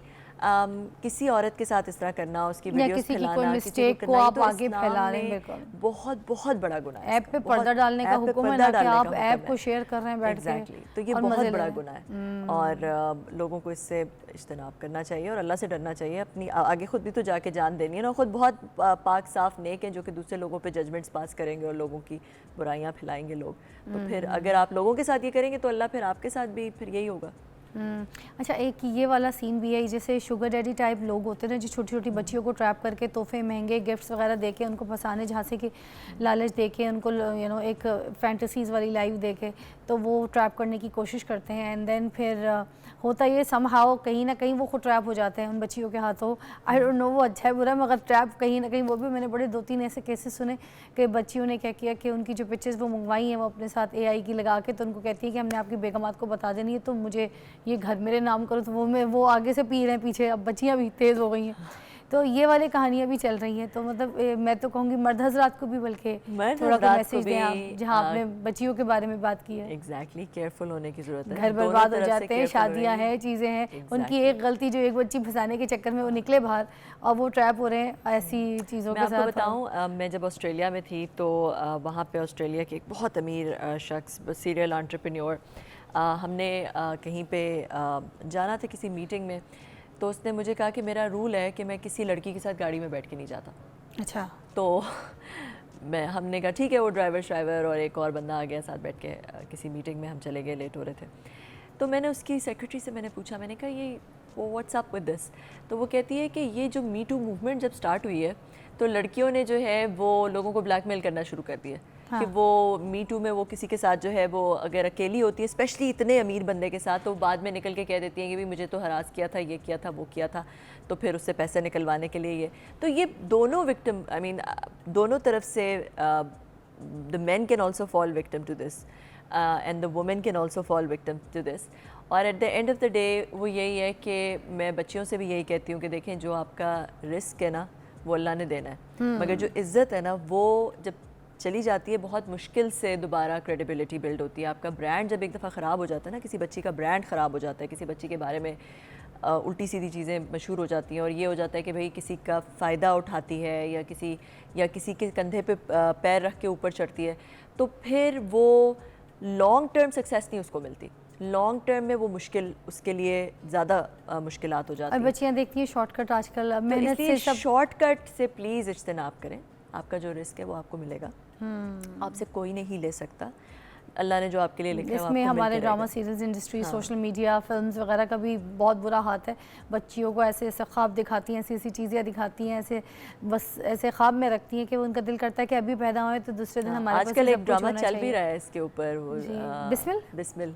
किसी औरत के साथ इस तरह करना, उसकी वीडियोस फैलाना, मिस्टेक को आप आगे फैला रहे हैं, बहुत बहुत बड़ा गुनाह है। ऐप पे पर्दा डालने का हुक्म है ना कि आप ऐप को शेयर कर रहे हैं बैठ के। एग्जैक्टली, तो ये बहुत बड़ा गुनाह है और लोगों को इससे इज्तनाब करना चाहिए और अल्लाह से डरना चाहिए। अपनी आगे खुद भी तो जाके जान देनी है ना, खुद बहुत पाक साफ नेक हैं जो कि दूसरे लोगों पे जजमेंट्स पास करेंगे और लोगों की बुराइयां फैलाएंगे लोग। तो फिर अगर आप लोगों के साथ ये करेंगे तो अल्लाह फिर आपके साथ भी फिर यही होगा। अच्छा, एक ये वाला सीन भी है, जैसे शुगर डैडी टाइप लोग होते हैं ना, जो छोटी छोटी बच्चियों को ट्रैप करके तोहफे, महंगे गिफ्ट्स वगैरह देके, उनको फंसाने झांसे के लालच देके, उनको एक फैंटेसीज़ वाली लाइफ देके तो वो ट्रैप करने की कोशिश करते हैं। एंड देन फिर होता ये समहाउ कहीं ना कहीं वो खुद ट्रैप हो जाते हैं उन बच्चियों के हाथों। आई डोंट नो वो अच्छा है बुरा है, मगर ट्रैप कहीं ना कहीं वो भी, मैंने बड़े 2-3 ऐसे केसेस सुने कि बच्चियों ने क्या किया कि उनकी जो पिक्चर्स वो मंगवाई हैं वो अपने साथ AI की लगा के, तो उनको कहती है कि हमने आपकी बेगमात को बता देनी है, तो मुझे ये घर मेरे नाम करो, तो वो आगे से पी रहे हैं पीछे। अब बच्चियाँ भी तेज़ हो गई हैं, तो ये वाली कहानियाँ भी चल रही हैं। तो मतलब मैं तो कहूँगी मर्द हजरात को भी बल्कि थोड़ा मैसेज दें आप, जहाँ आपने बच्चियों के बारे में बात की है। एग्जैक्टली, केयरफुल होने की ज़रूरत है। घर बर्बाद हो जाते हैं, शादियाँ हैं, चीज़ें हैं, उनकी एक गलती जो एक बच्ची फंसाने के चक्कर में वो निकले बाहर और वो ट्रैप हो रहे हैं ऐसी चीज़ों के साथ। मैं आपको बताऊँ, मैं जब ऑस्ट्रेलिया में थी तो वहाँ पे ऑस्ट्रेलिया के एक बहुत अमीर शख्स, सीरियल एंटरप्रेन्योर, हमने कहीं पे जाना था किसी मीटिंग में, तो उसने मुझे कहा कि मेरा रूल है कि मैं किसी लड़की के साथ गाड़ी में बैठ के नहीं जाता। अच्छा। तो हमने कहा ठीक है, वो ड्राइवर और एक और बंदा आ गया साथ बैठ के, किसी मीटिंग में हम चले गए, लेट हो रहे थे। तो मैंने उसकी सेक्रेटरी से पूछा, मैंने कहा ये वो व्हाट्सअप विद दिस। तो वो कहती है कि ये जो मी टू मूवमेंट जब स्टार्ट हुई है तो लड़कियों ने जो है वो लोगों को ब्लैकमेल करना शुरू कर दिया। हाँ। कि वो मी टू में वो किसी के साथ जो है वो अगर अकेली होती है, स्पेशली इतने अमीर बंदे के साथ, तो बाद में निकल के कह देती हैं कि भी मुझे तो हरास किया था, ये किया था, वो किया था, तो फिर उससे पैसे निकलवाने के लिए ये। तो ये दोनों विक्टिम, आई मीन दोनों तरफ से, the man can also fall victim to this and the women can also fall victim to this. और at the end of the day वो यही है कि मैं बच्चियों से भी यही कहती हूँ कि देखें, जो आपका रिस्क है ना वो अल्लाह ने देना है, मगर जो इज़्ज़त है ना वो जब चली जाती है बहुत मुश्किल से दोबारा क्रेडिबिलिटी बिल्ड होती है। आपका ब्रांड जब एक दफ़ा ख़राब हो जाता है ना, किसी बच्ची का ब्रांड ख़राब हो जाता है, किसी बच्ची के बारे में उल्टी सीधी चीज़ें मशहूर हो जाती हैं और ये हो जाता है कि भाई किसी का फ़ायदा उठाती है या किसी के कंधे पे पैर रख के ऊपर चढ़ती है, तो फिर वो लॉन्ग टर्म सक्सेस नहीं उसको मिलती। लॉन्ग टर्म में वो मुश्किल, उसके लिए ज़्यादा मुश्किलात हो जाती हैं। और बच्चियाँ देखती हैं शॉर्टकट आजकल, अब मेहनत से सब शॉर्टकट से प्लीज़ इज्तनाब करें। आपका जो रिस्क है वो आपको मिलेगा, आपसे कोई नहीं ले सकता। अल्लाह ने जो आपके लिए लिखा है इसमें हमारे drama serials industry, social media, films वगैरह का भी बहुत बुरा हाथ है। बच्चियों को ऐसे ऐसे ख्वाब दिखाती हैं, ऐसी ऐसी चीज़ें दिखाती हैं, ऐसे बस ऐसे ख्वाब में रखती हैं कि उनका दिल करता है कि अभी पैदा हुए तो दूसरे दिन हमारे पास आजकल एक ड्रामा चल भी रहा है इसके ऊपर, बिस्मिल।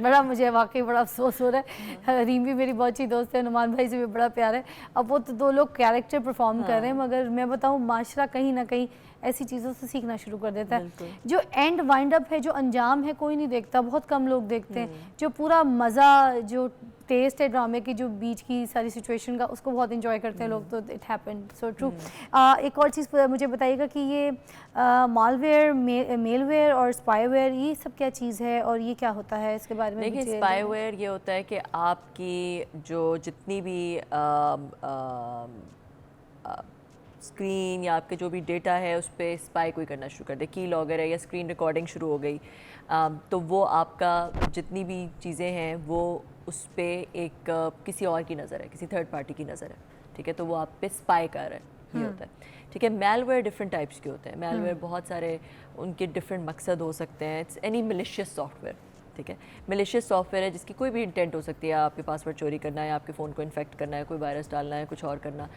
बड़ा मुझे वाकई बड़ा अफसोस हो रहा है। रीम भी मेरी बहुत अच्छी दोस्त है, नुमान भाई से भी बड़ा प्यार है। अब वो तो 2 लोग कैरेक्टर परफॉर्म कर रहे हैं, मगर मैं बताऊँ माशरा कहीं ना कहीं ऐसी चीज़ों से सीखना शुरू कर देता है। जो एंड वाइंड अप है, जो अंजाम है, कोई नहीं देखता, बहुत कम लोग देखते हैं। जो पूरा मज़ा, जो टेस्ट है ड्रामे की, जो बीच की सारी सिचुएशन का, उसको बहुत इंजॉय करते हैं लोग। तो इट हैपेंड, सो ट्रू। एक और चीज़ मुझे बताइएगा कि ये मालवेयर, मेलवेयर और स्पाईवेयर, ये सब क्या चीज़ है और ये क्या होता है, इसके बारे में? देखिए, स्पाईवेयर ये होता है कि आपकी जो जितनी भी स्क्रीन या आपके जो भी डेटा है उस पर स्पाई कोई करना शुरू कर दे, की लॉगर है या स्क्रीन रिकॉर्डिंग शुरू हो गई, तो वो आपका जितनी भी चीज़ें हैं वो उस पर एक किसी और की नज़र है, किसी थर्ड पार्टी की नज़र है, ठीक है, तो वो आप पे स्पाई कर रहा है, ये होता है, ठीक है। मेलवेयर डिफरेंट टाइप्स के होते हैं। मेलवेयर बहुत सारे, उनके डिफरेंट मकसद हो सकते हैं। इट्स एनी मलिशियस सॉफ्टवेयर, ठीक है। मेलिशियस सॉफ्टवेयर है जिसकी कोई भी इंटेंट हो सकती है, आपके पासवर्ड चोरी करना है, आपके फ़ोन को इन्फेक्ट करना है, कोई वायरस डालना है, कुछ और करना,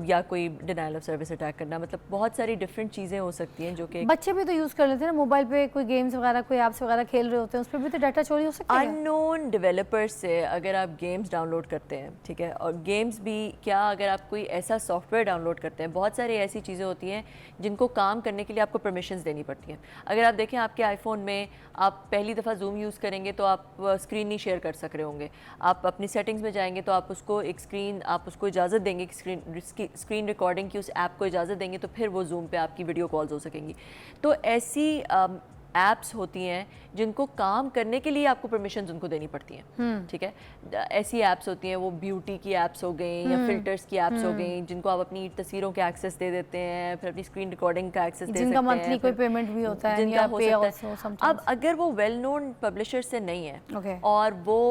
या कोई डिनाइल ऑफ सर्विस अटैक करना, मतलब बहुत सारी डिफरेंट चीज़ें हो सकती हैं जो कि बच्चे भी तो यूज़ कर लेते हैं ना मोबाइल पे, कोई गेम्स वगैरह, कोई ऐप्स वगैरह खेल रहे होते हैं, उस पर भी तो डाटा चोरी हो सकता है। अननोन डेवलपर्स से अगर आप गेम्स डाउनलोड करते हैं, ठीक है, और गेम्स भी क्या, अगर आप कोई ऐसा सॉफ्टवेयर डाउनलोड करते हैं, बहुत सारी ऐसी चीज़ें होती हैं जिनको काम करने के लिए आपको परमिशंस देनी पड़ती हैं। अगर आप देखें आपके आईफोन में आप पहली दफ़ा जूम यूज़ करेंगे तो आप स्क्रीन नहीं शेयर कर सक रहे होंगे, आप अपनी सेटिंग्स में जाएंगे तो आप उसको एक स्क्रीन, आप उसको इजाज़त देंगे कि स्क्रीन रिकॉर्डिंग की, उस ऐप को इजाज़त देंगे तो फिर वो जूम पे आपकी वीडियो कॉल्स हो सकेंगी। तो ऐसी ऐप्स होती हैं जिनको काम करने के लिए आपको परमिशंस उनको देनी पड़ती हैं, ठीक है। ऐसी ऐप्स होती हैं, वो ब्यूटी की ऐप्स हो गई या फिल्टर्स की ऐप्स हो गई, जिनको आप अपनी तस्वीरों के एक्सेस दे देते हैं, फिर अपनी स्क्रीन रिकॉर्डिंग का एक्सेस दे सकते हैं, जिनका मंथली कोई पेमेंट भी होता है जिनका या हो पे सकता है। समटाइम्स। अब अगर वो वेल नोन पब्लिशर से नहीं है Okay. और वो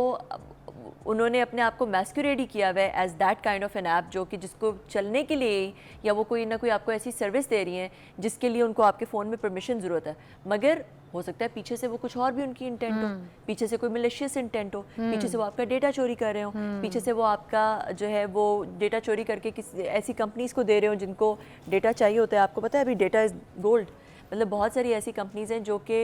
उन्होंने अपने आप को मैस्कुरेड ही किया हुआ है as that kind of an app, जो कि जिसको चलने के लिए या वो कोई ना कोई आपको ऐसी सर्विस दे रही हैं जिसके लिए उनको आपके फ़ोन में परमिशन ज़रूरत है, मगर हो सकता है पीछे से वो कुछ और भी उनकी इंटेंट हो, पीछे से कोई मिलिशियस इंटेंट हो, पीछे से वो आपका डेटा चोरी कर रहे हो, पीछे से वो आपका जो है वो डेटा चोरी करके किसी ऐसी कंपनीज़ को दे रहे हो जिनको डेटा चाहिए होता है। आपको पता है अभी डेटा इज़ गोल्ड, मतलब बहुत सारी ऐसी कंपनीज़ हैं जो कि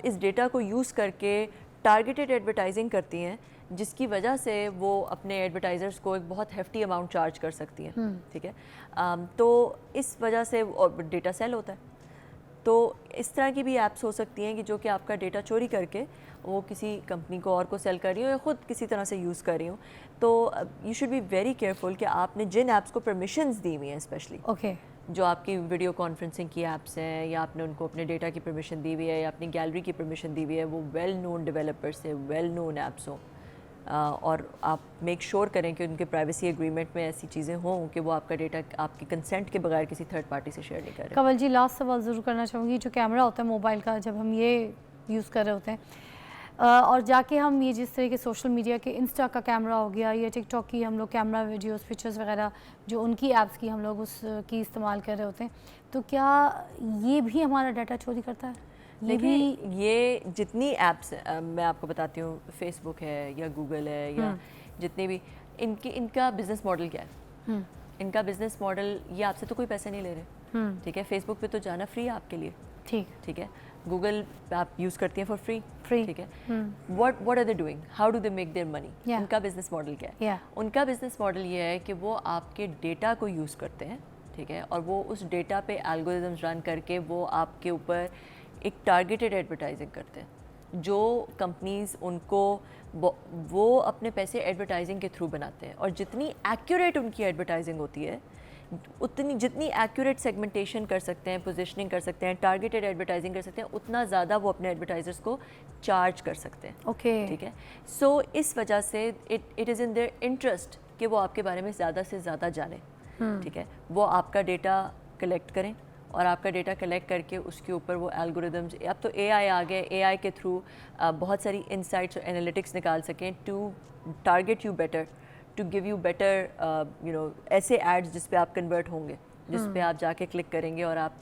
इस डेटा को यूज़ करके टारगेटेड एडवर्टाइजिंग करती हैं, जिसकी वजह से वो अपने एडवर्टाइज़र्स को एक बहुत हेफ्टी अमाउंट चार्ज कर सकती हैं, ठीक है। तो इस वजह से और डेटा सेल होता है, तो इस तरह की भी ऐप्स हो सकती हैं कि जो कि आपका डेटा चोरी करके वो किसी कंपनी को और को सेल कर रही हो या ख़ुद किसी तरह से यूज़ कर रही हो। तो you should be very careful कि आपने जिन ऐप्स को परमिशंस दी हुई हैं, स्पेशली जो आपकी वीडियो कॉन्फ्रेंसिंग की ऐप्स हैं, या आपने उनको अपने डेटा की परमिशन दी हुई है या अपनी गैलरी की परमिशन दी हुई है, वो वेल नोन डेवलपर से, वेल नोन ऐप्स हों, और आप मेक श्योर करें कि उनके प्राइवेसी एग्रीमेंट में ऐसी चीज़ें हों कि वो आपका डेटा आपकी कंसेंट के बगैर किसी थर्ड पार्टी से शेयर नहीं करें। कंवल जी, लास्ट सवाल ज़रूर करना चाहूँगी, जो कैमरा होता है मोबाइल का, जब हम ये यूज़ कर रहे होते हैं और जाके हम ये जिस तरह के सोशल मीडिया के इंस्टा का कैमरा हो गया या टिकटॉक की हम लोग कैमरा वीडियोस पिक्चर्स वगैरह जो उनकी ऐप्स की हम लोग उसकी इस्तेमाल कर रहे होते हैं, तो क्या ये भी हमारा डाटा चोरी करता है? देखिए, ये जितनी ऐप्स मैं आपको बताती हूँ, फेसबुक है या गूगल है या जितने भी इनका बिजनेस मॉडल क्या है? इनका बिजनेस मॉडल, ये आपसे तो कोई पैसे नहीं ले रहे, ठीक है। फेसबुक पे तो जाना फ्री है आपके लिए, ठीक है। गूगल आप यूज़ करती हैं फॉर फ्री, ठीक है। What are they doing, how do they make their money? उनका बिजनेस मॉडल क्या है? उनका बिजनेस मॉडल ये है कि वो आपके डेटा को यूज़ करते हैं, ठीक है, और वो उस डेटा पे एल्गोरिथम्स रन करके वो आपके ऊपर एक टारगेटेड एडवर्टाइजिंग करते हैं, जो कंपनीज़ उनको वो अपने पैसे एडवर्टाइजिंग के थ्रू बनाते हैं, और जितनी एक्यूरेट उनकी एडवर्टाइजिंग होती है, उतनी जितनी एक्यूरेट सेगमेंटेशन कर सकते हैं, पोजीशनिंग कर सकते हैं, टारगेटेड एडवर्टाइजिंग कर सकते हैं, उतना ज़्यादा वो अपने एडवर्टाइजर्स को चार्ज कर सकते हैं, ठीक है। सो इस वजह से it is in their interest कि वो आपके बारे में ज़्यादा से ज़्यादा जाने, ठीक है। वो आपका डेटा कलेक्ट करें और आपका डेटा कलेक्ट करके उसके ऊपर वो एल्गोरिदम्स, अब तो एआई आ गए, एआई के थ्रू बहुत सारी इंसाइट्स और एनालिटिक्स निकाल सकें to target you better, to give you better you know ऐसे एड्स जिस पे आप कन्वर्ट होंगे, जिस पे आप जाके क्लिक करेंगे और आप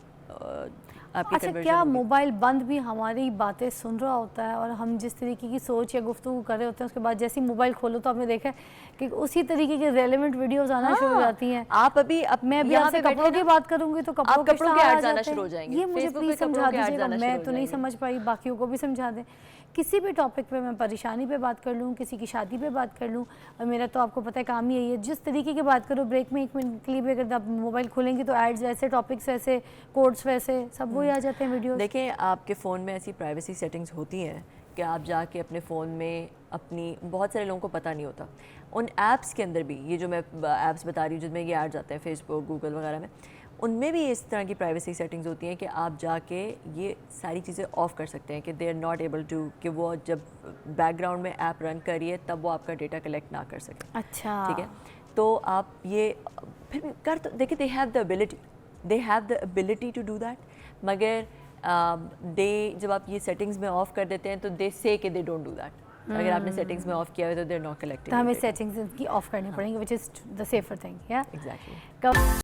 आपकी अच्छा, conversion क्या होगी। मोबाइल बंद भी हमारी बातें सुन रहा होता है और हम जिस तरीके की सोच या गुफ्तगू कर रहे होते हैं, उसके बाद जैसे ही मोबाइल खोलो तो आपने देखा है कि उसी तरीके के रेलेवेंट वीडियोस आना शुरू हो जाती हैं। आप अभी मैं अभी यहाँ आपसे पे बैठे कपड़ों ना, की बात करूंगी तो आप कपड़ों के इश्तेहार ads आ आना जाते शुरू हो हैं। जाएंगे। ये मुझे Facebook पे प्लीज समझा कपड़ों के ads दीजिएगा, आना मैं शुरू तो हो नहीं जाएंगे। समझ पाई, बाकियों को भी समझा दें। किसी भी टॉपिक पे मैं परेशानी पे बात कर लूँ, किसी की शादी पे बात कर लूँ, और मेरा तो आपको पता है काम ही यही है, जिस तरीके की बात करो, ब्रेक में 1 मिनट के लिए भी अगर आप मोबाइल खोलेंगे तो एड्स ऐसे, टॉपिक्स ऐसे, कोड्स वैसे, सब वही आ जाते हैं वीडियो। देखें, आपके फ़ोन में ऐसी प्राइवेसी सेटिंग्स होती हैं कि आप जाके अपने फ़ोन में अपनी, बहुत सारे लोगों को पता नहीं होता, उन ऐप्स के अंदर भी, ये जो मैं ऐप्स बता रही हूँ जिनमें ये ऐड्स आते हैं फेसबुक, गूगल वगैरह में, उनमें भी इस तरह की प्राइवेसी सेटिंग्स होती हैं कि आप जाके ये सारी चीज़ें ऑफ़ कर सकते हैं कि they are not able to, कि वो जब बैकग्राउंड में ऐप रन करिए तब वो आपका डेटा कलेक्ट ना कर सके। अच्छा, ठीक है, तो आप ये फिर भी कर, तो देखिए, they have the ability to do that, मगर जब आप ये सेटिंग्स में ऑफ कर देते हैं तो दे से कि दे डोंट डू दैट। अगर आपने सेटिंग्स में ऑफ किया है तो दे आर नॉट कलेक्टिंग, तो हमें सेटिंग्स की ऑफ करनी पड़ेंगी, which is the safer thing. या एग्जैक्टली।